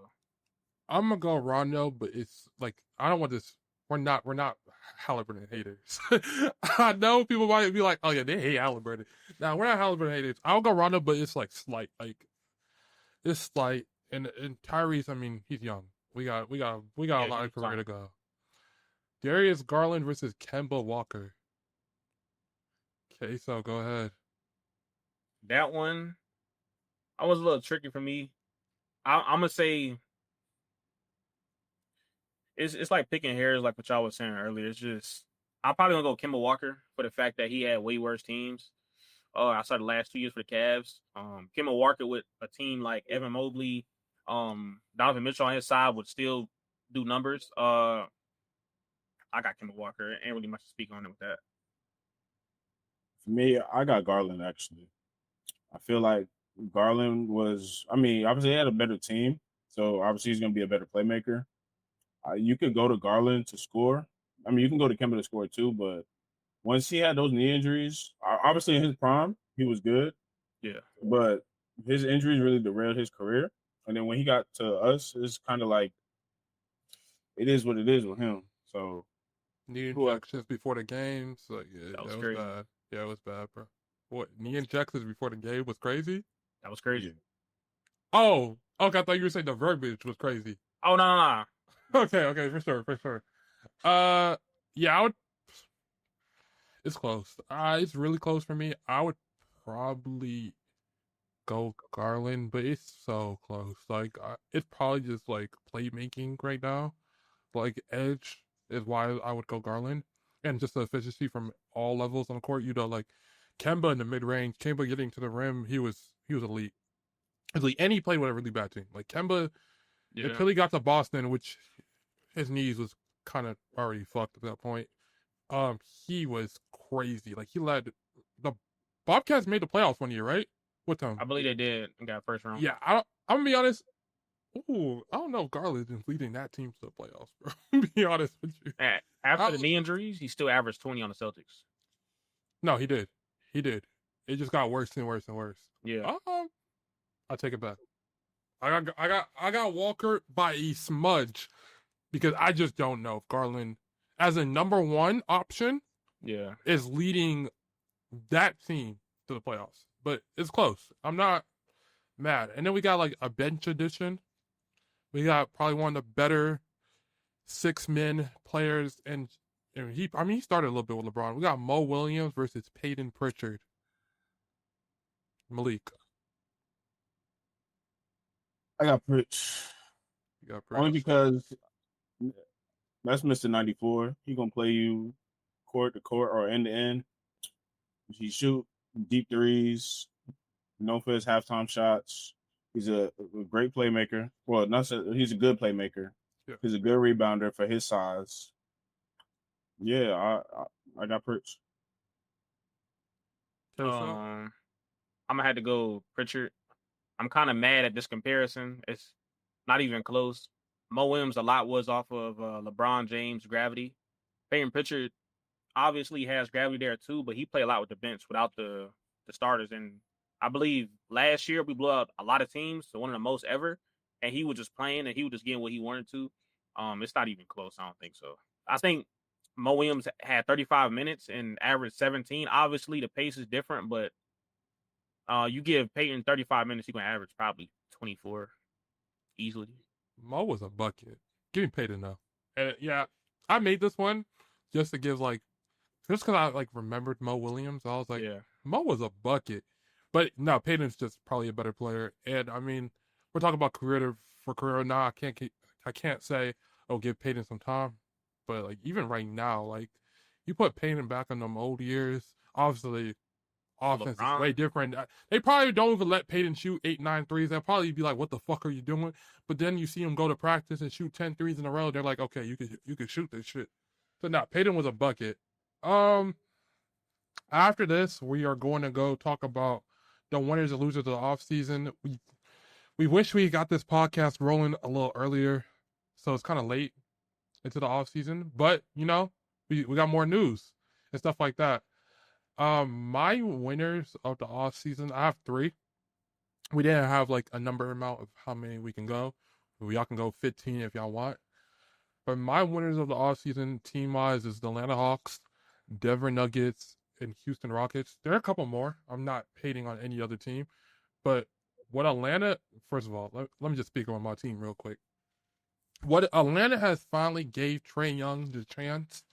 I'm gonna go Rondo, but it's like I don't want this. We're not Halliburton haters. I know people might be like, oh yeah, they hate Halliburton. Now we're not Halliburton haters. I'll go Rondo, but it's like slight. Like it's slight. And Tyrese, I mean, he's young. We got a lot of career to go. Darius Garland versus Kemba Walker. Okay, so go ahead. That one, I was a little tricky for me. I'm gonna say it's like picking hairs, like what y'all was saying earlier. It's just I'm probably gonna go Kemba Walker for the fact that he had way worse teams. Outside the last 2 years for the Cavs, Kemba Walker with a team like Evan Mobley, Donovan Mitchell on his side would still do numbers. I got Kemba Walker. Ain't really much to speak on it with that. For me, I got Garland, actually. I feel like Garland was, I mean, obviously he had a better team, so obviously he's going to be a better playmaker. You could go to Garland to score. I mean, you can go to Kemba to score too, but once he had those knee injuries, obviously in his prime, he was good. Yeah. But his injuries really derailed his career. And then when he got to us, it's kind of like, it is what it is with him. So knee injections before the game. So yeah, that was crazy. bad. Yeah, it was bad, bro. What, knee injections before the game was crazy? That was crazy. Oh, okay. I thought you were saying the verbiage was crazy. Oh no. Okay, for sure. Yeah, I would. It's close. It's really close for me. I would probably go Garland, but it's so close. Like, it's probably just like playmaking right now. Like edge is why I would go Garland, and just the efficiency from all levels on the court. Like Kemba in the mid range, Kemba getting to the rim, he was elite. And he played with a really bad team. Like Kemba, until he got to Boston, which his knees was kind of already fucked at that point. He was crazy. Like he led the Bobcats made the playoffs one year, right? What time? I believe they did and got first round. Yeah, I'm gonna be honest. Ooh, I don't know if Garland is leading that team to the playoffs, bro. To be honest with you. After the knee injuries, he still averaged 20 on the Celtics. No, he did. He did. It just got worse and worse and worse. Yeah. I take it back. I got Walker by a smudge because I just don't know if Garland, as a number one option, is leading that team to the playoffs. But it's close. I'm not mad. And then we got like a bench edition. We got probably one of the better 6-man players, and he started a little bit with LeBron. We got Mo Williams versus Peyton Pritchard. Malik. I got Pritch. You got Pritch. Only because that's Mr. 94. He gonna play you court to court or end to end. He shoot deep threes, known for his halftime shots. He's a great playmaker. Well, he's a good playmaker. Yeah. He's a good rebounder for his size. Yeah, I got Pritch. I'm gonna have to go Pritchard. I'm kind of mad at this comparison. It's not even close. Mo Williams, a lot was off of LeBron James' gravity. Peyton Pritchard obviously has gravity there too, but he played a lot with the bench without the starters. And I believe last year we blew out a lot of teams, so one of the most ever. And he was just playing and he was just getting what he wanted to. It's not even close. I don't think so. I think Mo Williams had 35 minutes and averaged 17. Obviously, the pace is different, but you give Peyton 35 minutes, he's going to average probably 24 easily. Mo was a bucket. Give me Peyton though. And yeah, I made this one just to give just because I remembered Mo Williams. I was like, Mo was a bucket. But no, Peyton's just probably a better player. And I mean, we're talking about career now. I can't say, oh, give Peyton some time. But even right now, you put Peyton back in them old years, obviously offense is way different. They probably don't even let Peyton shoot 8-9 threes. They'll probably be like, what the fuck are you doing? But then you see him go to practice and shoot 10 threes in a row. They're like, okay, you could shoot this shit. So no, Peyton was a bucket. After this, we are going to go talk about the winners and losers of the offseason. We wish we got this podcast rolling a little earlier, so it's kind of late into the offseason. But, we got more news and stuff like that. My winners of the offseason, I have 3. We didn't have a number amount of how many we can go. Y'all can go 15 if y'all want. But my winners of the offseason, team-wise, is the Atlanta Hawks, Denver Nuggets, and Houston Rockets. There are a couple more. I'm not hating on any other team. But what Atlanta, first of all, let me just speak on my team real quick. What Atlanta has finally gave Trae Young the chance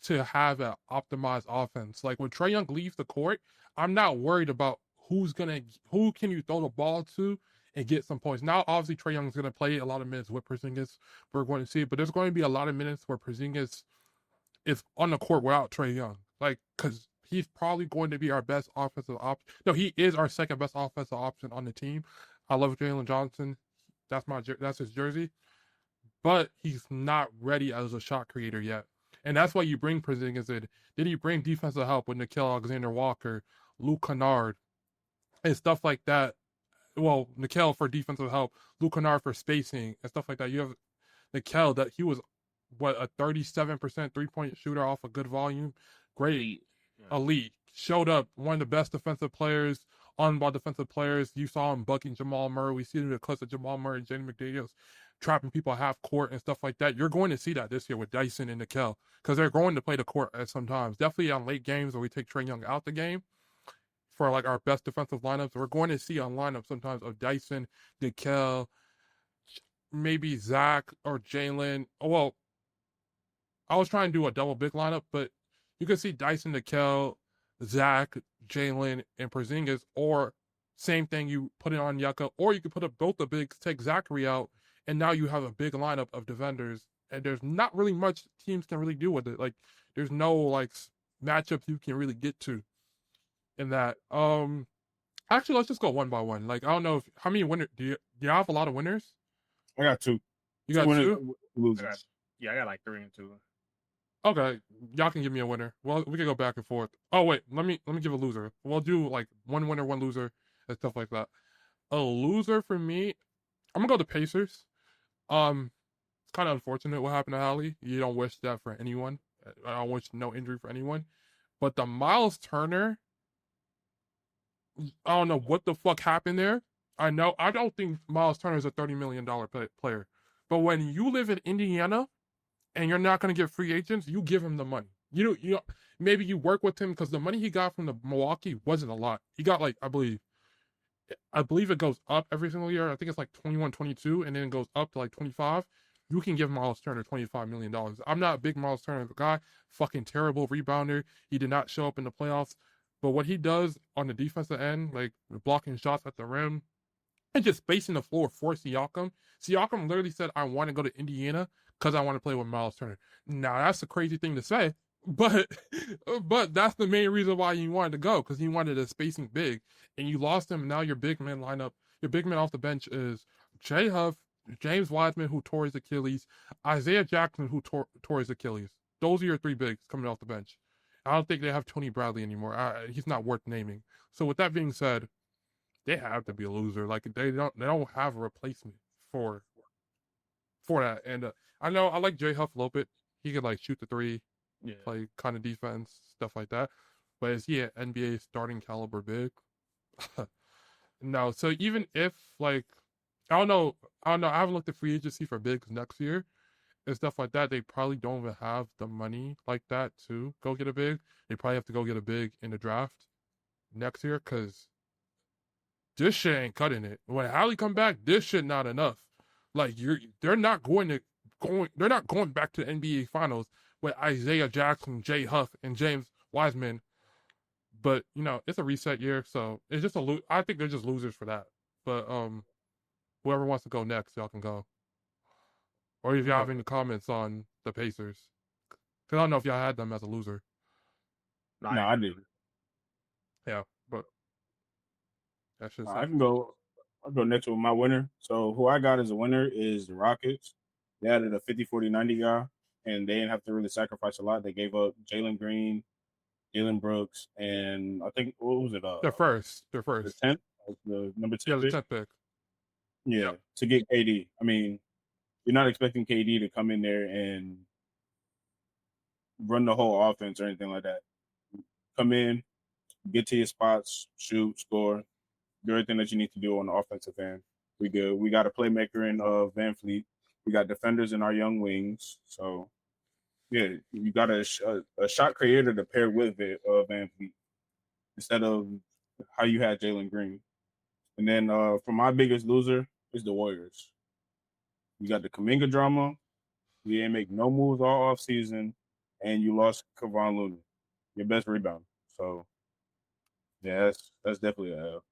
to have an optimized offense. When Trae Young leaves the court, I'm not worried about who can you throw the ball to and get some points. Now, obviously, Trae Young's going to play a lot of minutes with Porzingis. We're going to see it, but there's going to be a lot of minutes where Porzingis is on the court without Trae Young. Because he's probably going to be our best offensive option. No, he is our second best offensive option on the team. I love Jalen Johnson. That's his jersey. But he's not ready as a shot creator yet. And that's why you bring Porzingis in. Then you bring defensive help with Nickeil Alexander-Walker, Luke Kennard, and stuff like that. Well, Nickeil for defensive help, Luke Kennard for spacing, and stuff like that. You have Nickeil, that he was, a 37% three-point shooter off a good volume. Great. Elite. Showed up, one of the best defensive players, on-ball defensive players. You saw him bucking Jamal Murray. We see the clips of Jamal Murray and Jaden McDaniels trapping people half court and stuff like that. You're going to see that this year with Dyson and Nickeil because they're going to play the court at sometimes. Definitely on late games where we take Trae Young out the game for our best defensive lineups. We're going to see on lineups sometimes of Dyson, Nickeil, maybe Zach or Jalen. Well, I was trying to do a double big lineup, but you can see Dyson, Nickeil, Zach, Jalen, and Porzingis, or same thing, you put it on Yucca, or you could put up both the bigs, take Zachary out, and now you have a big lineup of defenders, and there's not really much teams can really do with it. There's no matchups you can really get to in that. Actually, let's just go one by one. I don't know how many winners do you have a lot of winners? I got 2. You got 2 losers. I got 3 and 2. Okay, y'all can give me a winner. Well, we can go back and forth. Oh wait, let me give a loser. We'll do one winner, one loser, and stuff like that. A loser for me, I'm gonna go the Pacers. It's kind of unfortunate what happened to Hallie. You don't wish that for anyone. I don't wish no injury for anyone. But the Miles Turner, I don't know what the fuck happened there. I don't think Miles Turner is a $30 million player. But when you live in Indiana and you're not going to get free agents, you give him the money. Maybe you work with him because the money he got from the Milwaukee wasn't a lot. He got like I believe it goes up every single year. I think it's like 21, 22, and then it goes up to like 25. You can give Miles Turner $25 million. I'm not a big Miles Turner guy. Fucking terrible rebounder. He did not show up in the playoffs. But what he does on the defensive end, like blocking shots at the rim and just spacing the floor for Siakam. Siakam literally said, I want to go to Indiana because I want to play with Miles Turner. Now, that's a crazy thing to say, but that's the main reason why you wanted to go, because you wanted a spacing big, and you lost him. Now your big man lineup, your big man off the bench is Jay Huff, James Wiseman, who tore his Achilles, Isaiah Jackson, who tore his Achilles. Those are your three bigs coming off the bench. I don't think they have Tony Bradley anymore. He's not worth naming. So with that being said, they have to be a loser. Like they don't have a replacement for that. And I know I like Jay Huff a little bit. He could like shoot the three, play kind of defense, stuff like that. But is he an NBA starting caliber big? No. So even if like I don't know. I haven't looked at free agency for bigs next year and stuff like that. They probably don't even have the money like that to go get a big. They probably have to go get a big in the draft next year because this shit ain't cutting it. When Hallie come back, this shit not enough. Like they're not going back to the NBA Finals with Isaiah Jackson, Jay Huff, and James Wiseman. But it's a reset year, so it's just I think they're just losers for that. But whoever wants to go next, y'all can go. Or if y'all have any comments on the Pacers, because I don't know if y'all had them as a loser. No, I did. Yeah, but that's just I can go. I'll go next with my winner. So who I got as a winner is the Rockets. They added a 50-40-90 guy, and they didn't have to really sacrifice a lot. They gave up Jalen Green, Jalen Brooks, and I think what was it? They're first. The 10th, the number 10 Yeah, the pick. 10th pick. Yeah, to get KD. I mean, you're not expecting KD to come in there and run the whole offense or anything like that. Come in, get to your spots, shoot, score, do everything that you need to do on the offensive end. We good. We got a playmaker in Van Fleet. We got defenders in our young wings. So, yeah, you got a shot creator to pair with Van Fleet instead of how you had Jalen Green. And then for my biggest loser is the Warriors. You got the Kuminga drama. You didn't make no moves all offseason, and you lost Kevon Looney, your best rebounder. So, yeah, that's definitely a L.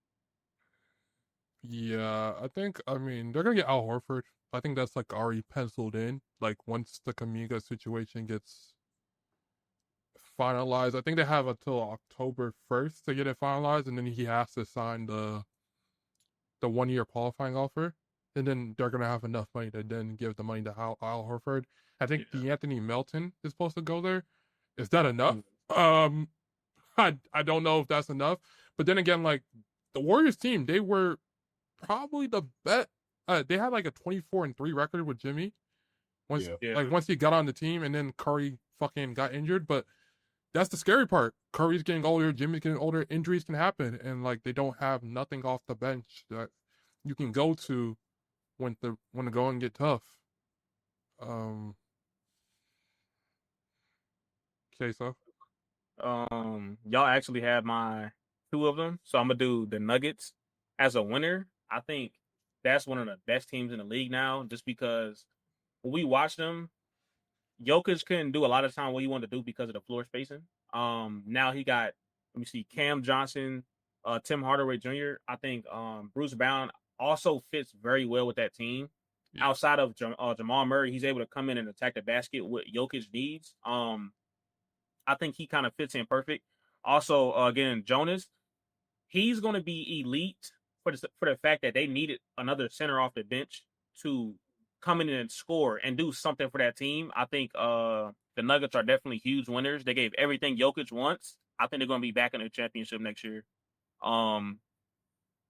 Yeah, I mean, they're gonna get Al Horford. I think that's like already penciled in. Like once the Kamiga situation gets finalized, I think they have until October 1st to get it finalized, and then he has to sign the 1 year qualifying offer, and then they're gonna have enough money to then give the money to Al Horford. I think D'Anthony Melton is supposed to go there. Is that enough? I don't know if that's enough. But then again, like the Warriors team, they were probably the best. They had like a 24-3 record with Jimmy. Once he got on the team, and then Curry fucking got injured. But that's the scary part. Curry's getting older, Jimmy's getting older. Injuries can happen, and like they don't have nothing off the bench that you can go to when the going get tough. Okay, so Y'all actually had my two of them, so I'm gonna do the Nuggets as a winner. I think that's one of the best teams in the league now, just because when we watched them, Jokic couldn't do a lot of time what he wanted to do because of the floor spacing. Now he got, let me see, Cam Johnson, Tim Hardaway Jr. I think Bruce Brown also fits very well with that team. Yeah. Outside of Jamal Murray, he's able to come in and attack the basket what Jokic needs. I think he kind of fits in perfect. Also, again, Jonas, he's going to be elite for the fact that they needed another center off the bench to come in and score and do something for that team. I think the Nuggets are definitely huge winners. They gave everything Jokic wants. I think they're going to be back in the championship next year.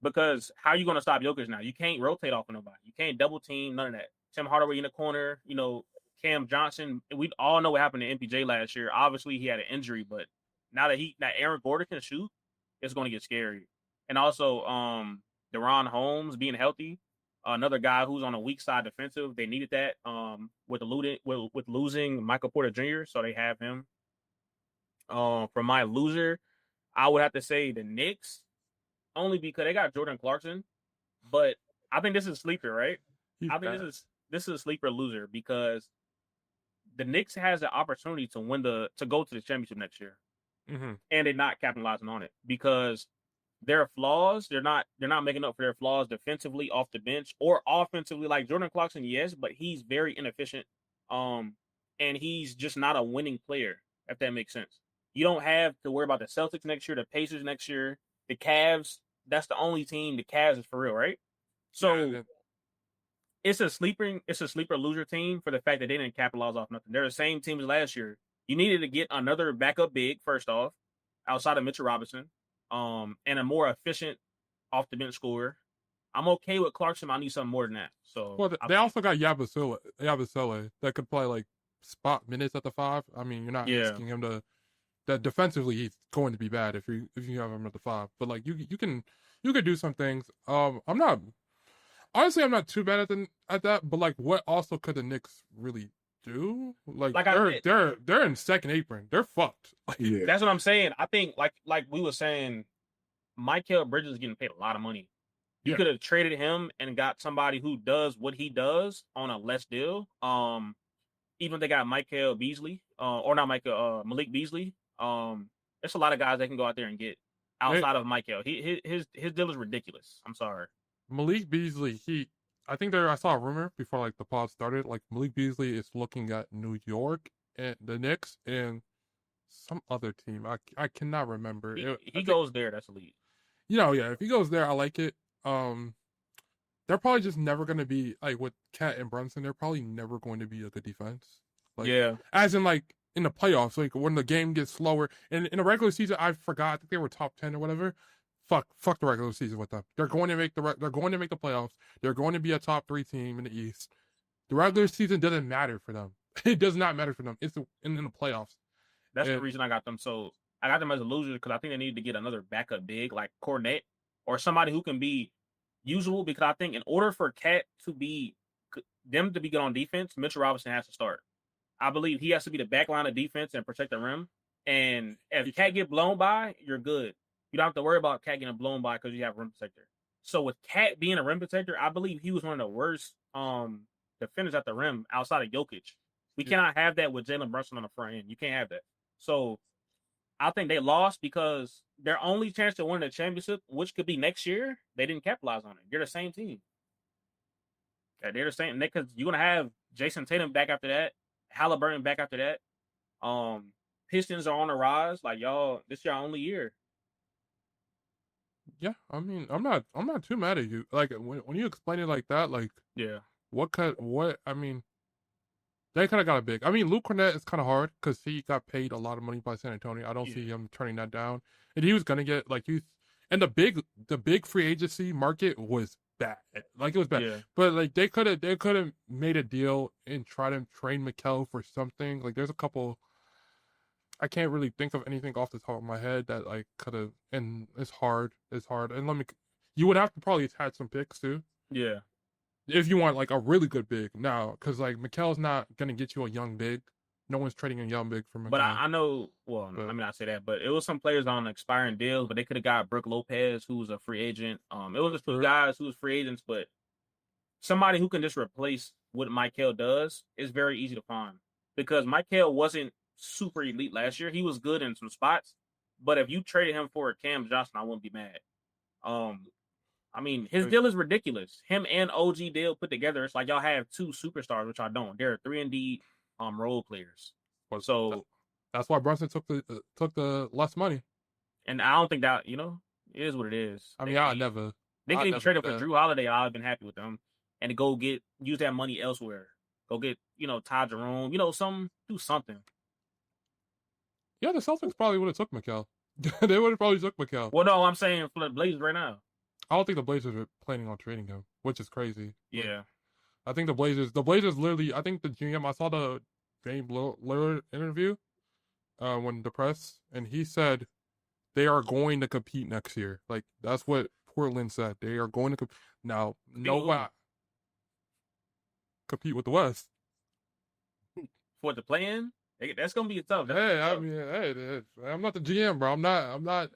Because how are you going to stop Jokic now? You can't rotate off of nobody. You can't double team, none of that. Tim Hardaway in the corner, Cam Johnson. We all know what happened to MPJ last year. Obviously, he had an injury, but now that Aaron Gordon can shoot, it's going to get scary. And also, Deron Holmes being healthy, another guy who's on a weak side defensive. They needed that with losing Michael Porter Jr., so they have him. For my loser, I would have to say the Knicks, only because they got Jordan Clarkson. But I think this is a sleeper, right? I think this is a sleeper loser because the Knicks has the opportunity to go to the championship next year, and they're not capitalizing on it because their flaws, they're not making up for their flaws defensively off the bench or offensively. Like Jordan Clarkson, yes, but he's very inefficient, and he's just not a winning player. If that makes sense, you don't have to worry about the Celtics next year, the Pacers next year, the Cavs. That's the only team. The Cavs is for real, right? So it's a sleeper loser team for the fact that they didn't capitalize off nothing. They're the same team as last year. You needed to get another backup big first off, outside of Mitchell Robinson, and a more efficient off the bench scorer. I'm okay with Clarkson. I need something more than that. So they also got Yabusele that could play like spot minutes at the 5. I mean, you're not asking him to. That defensively he's going to be bad if you have him at the 5. But like you could do some things. I'm not too bad at that. But like, what also could the Knicks really do? Like they're in second apron. They're fucked. Like, that's what I'm saying. I think like we were saying, Mikal Bridges is getting paid a lot of money. You could have traded him and got somebody who does what he does on a less deal. Even if they got Malik Beasley, Malik Beasley. There's a lot of guys they can go out there and get outside of Mikal. His deal is ridiculous. I'm sorry. Malik Beasley, I saw a rumor before like the pod started. Like Malik Beasley is looking at New York and the Knicks and some other team. I cannot remember. He goes there. That's elite. If he goes there, I like it. They're probably just never going to be like with Cat and Brunson. They're probably never going to be a good defense. Like, as in like in the playoffs, like when the game gets slower. And in the regular season, I forgot. I think they were top 10 or whatever. Fuck the regular season with them. They're going to make the playoffs. They're going to be a top 3 team in the East. The regular season doesn't matter for them. It does not matter for them. It's in the playoffs. That's the reason I got them. So I got them as a loser because I think they needed to get another backup big like Cornette or somebody who can be usable. Because I think in order for Cat to be good on defense, Mitchell Robinson has to start. I believe he has to be the back line of defense and protect the rim. And if Cat get blown by, you're good. You don't have to worry about Cat getting blown by because you have a rim protector. So with Cat being a rim protector, I believe he was one of the worst defenders at the rim outside of Jokic. We cannot have that with Jalen Brunson on the front end. You can't have that. So I think they lost because their only chance to win the championship, which could be next year, they didn't capitalize on it. They're the same team. Yeah, they're the same because you're gonna have Jason Tatum back after that, Halliburton back after that. Pistons are on the rise. Like y'all, this is your only year. Yeah, I mean, I'm not too mad at you. Like when you explain it like that, like I mean, they kind of got a big. I mean, Luke Cornette is kind of hard because he got paid a lot of money by San Antonio. I don't see him turning that down, and he was gonna get and the big free agency market was bad. Like it was bad, but like they could have made a deal and tried to trade Mikal for something. Like there's a couple. I can't really think of anything off the top of my head that like could have, and it's hard. And you would have to probably attach some picks too. Yeah. If you want like a really good big now, because like Mikal's not gonna get you a young big. No one's trading a young big for Mikal. But I know. Well, I mean, I say that, but it was some players on expiring deals, but they could have got Brook Lopez, who was a free agent. It was just two guys who was free agents, but somebody who can just replace what Mikal does is very easy to find because Mikal wasn't super elite last year. He was good in some spots, but if you traded him for Cam Johnson, I wouldn't be mad. I mean, his deal is ridiculous. Him and OG deal put together, it's like y'all have 2 superstars, which I don't. They're 3-and-D role players. So that's why Brunson took the less money. And I don't think that it is what it is. I mean, I never. They could even trade him for Drew Holiday. I'd have been happy with them, and to go use that money elsewhere. Go get Ty Jerome. Do something. Yeah, the Celtics probably would have took Mikal. They would have probably took Mikal. Well, no, I'm saying for the Blazers right now. I don't think the Blazers are planning on trading him, which is crazy. Yeah. I think the Blazers literally. I think the GM. I saw the Dame Lillard interview when the press, and he said they are going to compete next year. Like that's what Portland said. They are going to now. No, compete with the West. For the play-in, that's gonna be tough. Hey, I mean, hey, I'm not the GM, bro. I'm not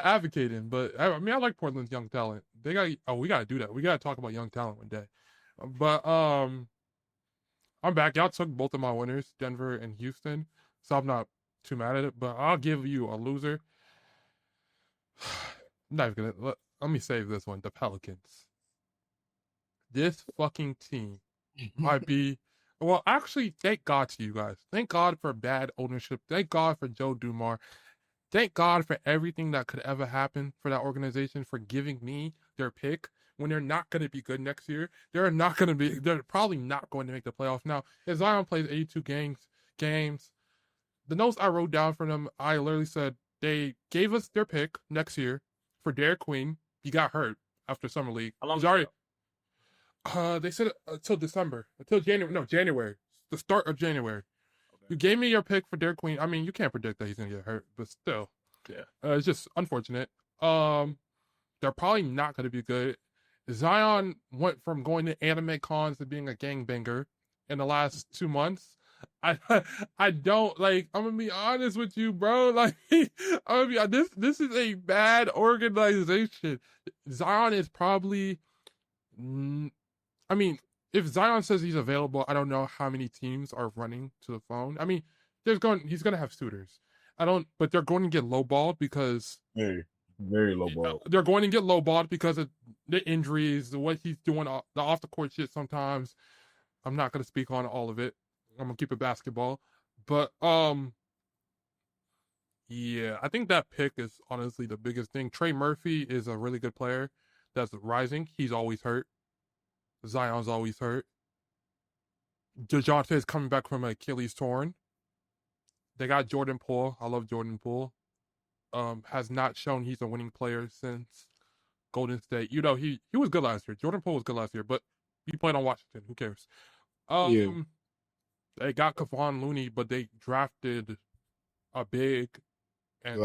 advocating, but I mean, I like Portland's young talent. They got. Oh, we gotta do that. We gotta talk about young talent one day. But I'm back. Y'all took both of my winners, Denver and Houston, so I'm not too mad at it. But I'll give you a loser. I'm not even gonna let me save this one. The Pelicans. This fucking team might be. Well, actually, thank God to you guys. Thank God for bad ownership. Thank God for Joe Dumars. Thank God for everything that could ever happen for that organization for giving me their pick when they're not going to be good next year. They're probably not going to make the playoffs. Now, if Zion plays 82 games, the notes I wrote down for them, I literally said they gave us their pick next year for Derek Queen. He got hurt after summer league. How long? He's already. They said until December, until January. No, January. The start of January. Okay. You gave me your pick for Derek Queen. I mean, you can't predict that he's gonna get hurt, but still, yeah, it's just unfortunate. They're probably not gonna be good. Zion went from going to anime cons to being a gangbanger in the last 2 months. I don't like. I'm gonna be honest with you, bro. Like, I'm gonna be this is a bad organization. Zion is probably. I mean, if Zion says he's available, I don't know how many teams are running to the phone. I mean, he's gonna have suitors. But they're going to get lowballed because very lowballed. They're going to get lowballed because of the injuries, what he's doing, the off the court shit. Sometimes I'm not gonna speak on all of it. I'm gonna keep it basketball, but yeah, I think that pick is honestly the biggest thing. Trey Murphy is a really good player that's rising. He's always hurt. Zion's always hurt. DeJounte is coming back from Achilles torn. They got Jordan Poole. I love Jordan Poole. Has not shown he's a winning player since Golden State. You know, he was good last year. Jordan Poole was good last year, but he played on Washington. Who cares? Yeah. They got Kevon Looney, but they drafted a big, and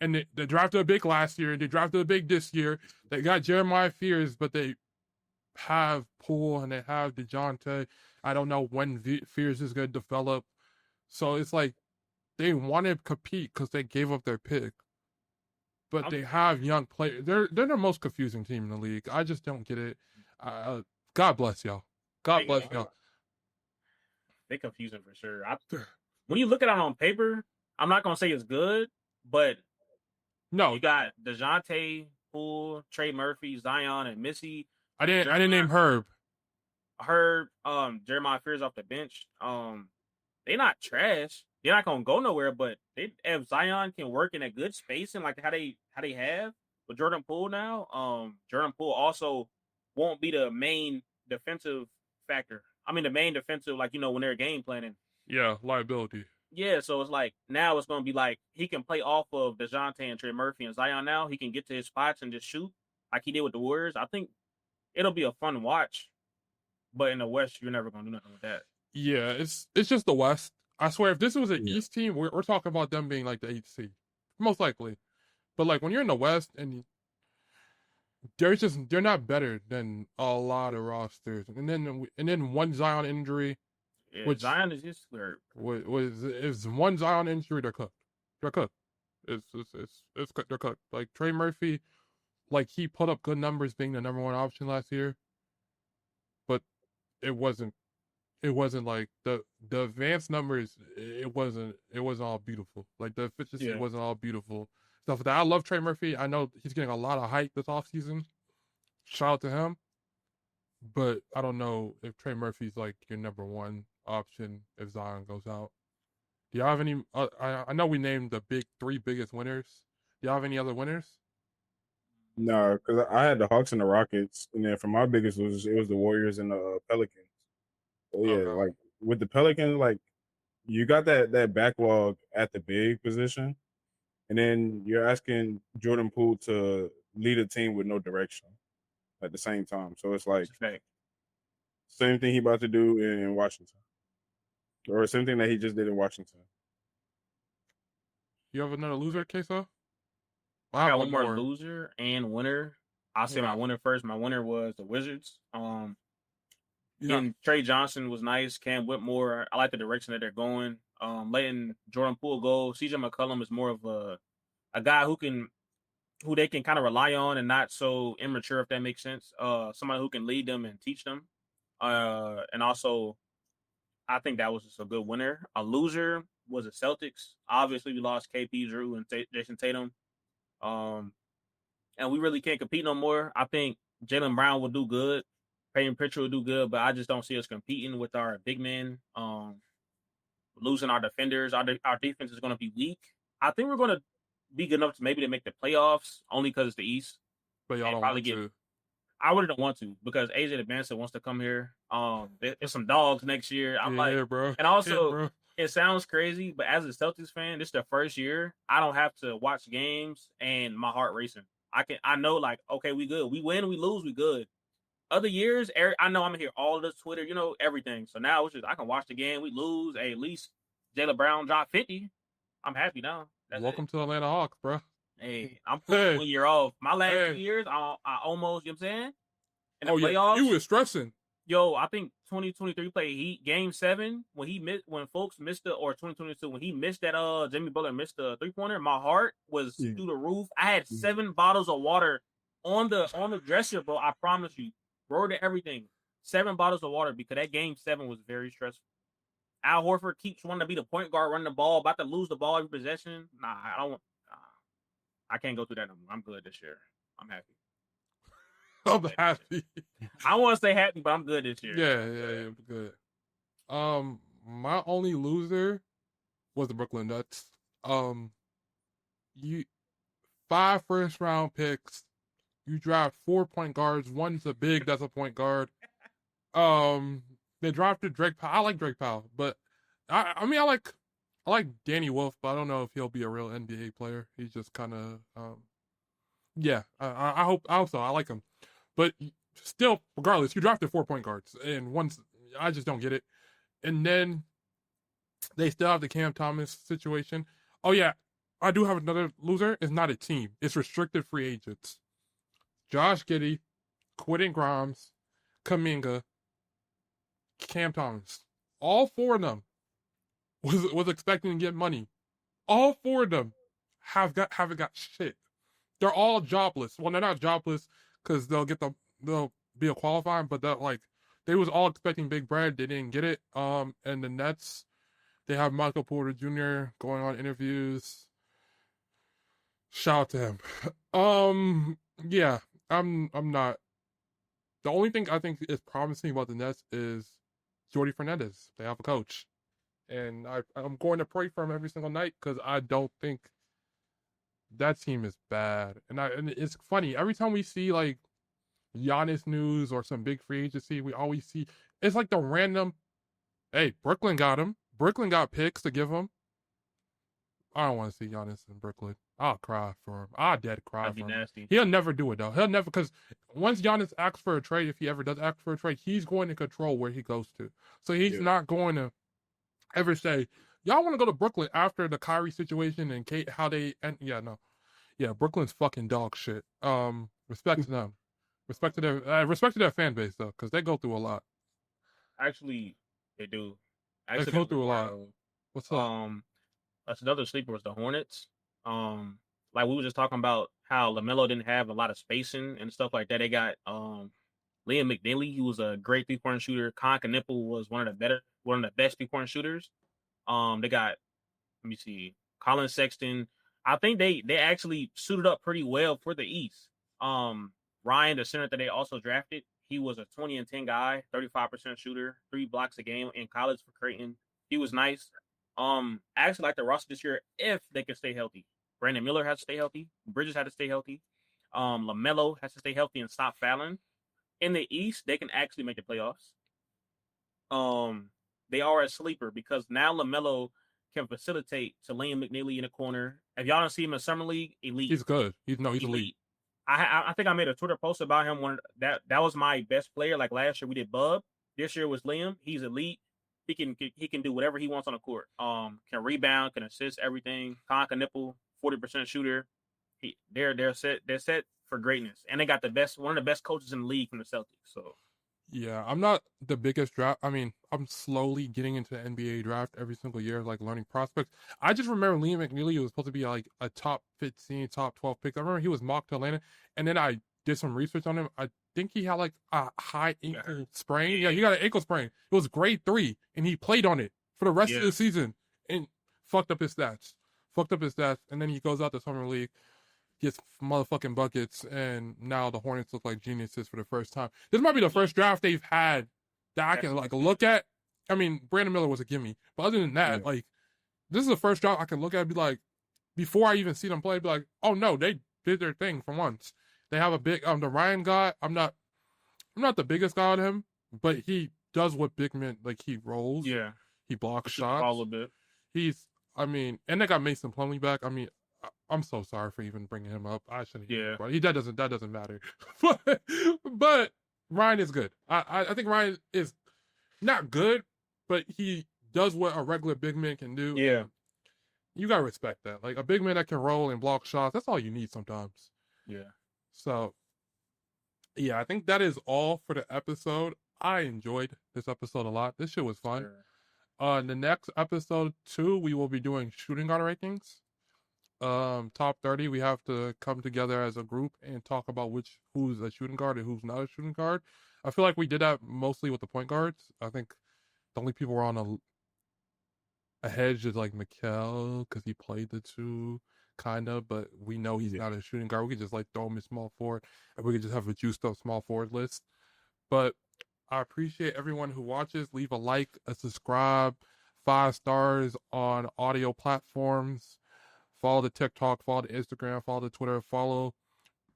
they drafted a big last year. They drafted a big this year. They got Jeremiah Fears, but they have Poole and they have DeJounte. I don't know when Fears is going to develop. So it's like they want to compete because they gave up their pick. But they have young players. They're the most confusing team in the league. I just don't get it. God bless y'all. God bless y'all. They're confusing for sure. When you look at it on paper, I'm not going to say it's good, but no, you got DeJounte, Poole, Trey Murphy, Zion, and Missy. I didn't name Herb. Jeremiah Fears off the bench. They're not trash. They're not gonna go nowhere. But if Zion can work in a good space and like how they have with Jordan Poole now, Jordan Poole also won't be the main defensive factor. I mean, the main defensive, like when they're game planning. Yeah, liability. Yeah, so it's like now it's gonna be like he can play off of DeJounte and Trey Murphy and Zion. Now he can get to his spots and just shoot like he did with the Warriors. I think it'll be a fun watch, but in the West, you're never gonna do nothing with that. Yeah, it's just the West. I swear, if this was an East team, we're talking about them being like the 8th seed, most likely. But like when you're in the West and they're not better than a lot of rosters, and then one Zion injury, which Zion is just hurt. Is one Zion injury, they're cooked. They're cooked. They're cooked. Like Trey Murphy, like he put up good numbers being the number one option last year, but it wasn't like the advanced numbers. It wasn't all beautiful. Like the efficiency wasn't all beautiful stuff. That I love Trey Murphy. I know he's getting a lot of hype this offseason. Shout out to him. But I don't know if Trey Murphy's like your number one option if Zion goes out. Do y'all have any? I know we named the three biggest winners. Do y'all have any other winners? No, because I had the Hawks and the Rockets, and then for my biggest it was the Warriors and the Pelicans. So yeah, okay. Like with the Pelicans, like you got that backlog at the big position, and then you're asking Jordan Poole to lead a team with no direction at the same time. So it's like It's a fact. same thing he about to do in Washington, or same thing that he just did in Washington. You have another loser, Queso? I got one more loser and winner. I'll say Yeah. my winner first. My winner was the Wizards. Yeah. Getting Trey Johnson was nice. Cam Whitmore, I like the direction that they're going. Letting Jordan Poole go. CJ McCollum is more of a guy who they can kind of rely on and not so immature, if that makes sense. Somebody who can lead them and teach them. And also, I think that was just a good winner. A loser was the Celtics. Obviously, we lost KP, Drew, and Jason Tatum. And we really can't compete no more. I think Jaylen Brown will do good. Peyton Pritchard will do good, but I just don't see us competing with our big men. Losing our defenders. Our defense is going to be weak. I think we're going to be good enough to maybe to make the playoffs only because it's the East. But y'all don't want to. I really don't want to because AJ DeBanson wants to come here. There's some dogs next year. I'm bro. And also, it sounds crazy, but as a Celtics fan, this is the first year I don't have to watch games and my heart racing. I know, like, okay, we good. We win, we lose, we good. Other years, I know I'm gonna hear all this Twitter, everything. So now it's just I can watch the game. We lose, hey, at least Jaylen Brown dropped 50. I'm happy now. Welcome to Atlanta Hawks, bro. Hey, I'm putting 1 year off. My last 2 years, I almost, you know what I'm saying? In the playoffs, you were stressing. Yo, I think 2023 played Heat Game 7 when folks missed or 2022 when he missed that Jimmy Butler missed the 3-pointer. My heart was through the roof. I had 7 bottles of water on the dresser, bro. I promise you, wrote everything. 7 bottles of water because that Game 7 was very stressful. Al Horford keeps wanting to be the point guard, running the ball, about to lose the ball every possession. Nah, I don't want. I can't go through that no more. I'm good this year. I'm happy. I'm happy. I want to say happy, but I'm good this year. Yeah, I'm good. My only loser was the Brooklyn Nets. 5 first-round picks. You draft 4 point guards. One's a big, that's a point guard. They drafted Drake Powell. I like Drake Powell, but I mean, I like Danny Wolf, but I don't know if he'll be a real NBA player. He's just kind of, yeah. I hope so. I like him, but still, regardless, you drafted 4 point guards, and I just don't get it. And then they still have the Cam Thomas situation. Oh yeah, I do have another loser. It's not a team. It's restricted free agents. Josh Giddey, Quentin Grimes, Kuminga, Cam Thomas. All 4 of them was expecting to get money. All 4 of them haven't got shit. They're all jobless. Well, they're not jobless because they'll be a qualifying, but they was all expecting big bread. They didn't get it. And the Nets, they have Michael Porter Jr. going on interviews. Shout out to him. Yeah, I'm not. The only thing I think is promising about the Nets is Jordi Fernandez. They have a coach. And I'm going to pray for him every single night because I don't think that team is bad. And it's funny. Every time we see like Giannis news or some big free agency, we always see it's like the random, hey, Brooklyn got him. Brooklyn got picks to give him. I don't want to see Giannis in Brooklyn. I'll cry for him. I'll dead cry for him. Nasty. He'll never do it though. He'll never, because once Giannis asks for a trade, if he ever does ask for a trade, he's going to control where he goes to. So he's not going to ever say, y'all want to go to Brooklyn after the Kyrie situation and Kate, how they, and yeah, Brooklyn's fucking dog shit. Respect to them. Respect to their fan base though, because they go through a lot. Actually, they do. They go through a lot. What's up? That's another sleeper was the Hornets. Like we were just talking about how LaMelo didn't have a lot of spacing and stuff like that. They got Liam McNeely, who was a great 3-point shooter. Con Knipple was one of the best 3-point shooters. They got, let me see, Colin Sexton. I think they actually suited up pretty well for the East. Ryan, the center that they also drafted, he was a 20-10 guy, 35% shooter, 3 blocks a game in college for Creighton. He was nice. I actually like the roster this year if they can stay healthy. Brandon Miller has to stay healthy. Bridges had to stay healthy. LaMelo has to stay healthy and stop fouling. In the East, they can actually make the playoffs. They are a sleeper because now LaMelo can facilitate to Liam McNeely in the corner. If y'all don't see him in Summer League, elite. He's good. He's elite. I think I made a Twitter post about him. That was my best player. Like last year we did Bub. This year was Liam. He's elite. He can do whatever he wants on the court. Can rebound, can assist, everything. Conk a nipple, 40% shooter. They're set for greatness, and they got one of the best coaches in the league from the Celtics. So Yeah, I'm not the biggest draft. I mean, I'm slowly getting into the NBA draft every single year, like learning prospects. I just remember Liam McNeely was supposed to be like a top 15, top 12 pick. I remember he was mocked to Atlanta, and then I did some research on him. I think he had like a high ankle sprain. Yeah, he got an ankle sprain. It was grade 3, and he played on it for the rest of the season and fucked up his stats. And then he goes out to summer league, gets motherfucking buckets, and now the Hornets look like geniuses for the first time. This might be the first draft they've had that I can like look at. I mean, Brandon Miller was a gimme, but other than that, like this is the first draft I can look at and be like, before I even see them play, be like, oh no, they did their thing for once. They have a big the Ryan guy. I'm not the biggest guy on him, but he does what big men like. He rolls. Yeah, he blocks shots. A little bit. And they got Mason Plumlee back. I mean, I'm so sorry for even bringing him up. I shouldn't. Yeah, that doesn't matter. but Ryan is good. I think Ryan is not good, but he does what a regular big man can do. Yeah, you gotta respect that. Like a big man that can roll and block shots. That's all you need sometimes. Yeah. So, yeah, I think that is all for the episode. I enjoyed this episode a lot. This shit was fun. Sure. The next episode 2, we will be doing shooting guard rankings. Top 30, we have to come together as a group and talk about who's a shooting guard and who's not a shooting guard. I feel like we did that mostly with the point guards. I think the only people were on a hedge is like Mikal, because he played the 2 kind of, but we know he's not a shooting guard. We could just like throw him in small forward, and we could just have a juiced up small forward list. But I appreciate everyone who watches. Leave a like, a subscribe, 5 stars on audio platforms. Follow the TikTok, follow the Instagram, follow the Twitter, follow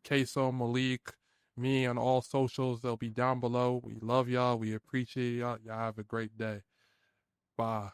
Queso, Malik, me on all socials. They'll be down below. We love y'all. We appreciate y'all. Y'all have a great day. Bye.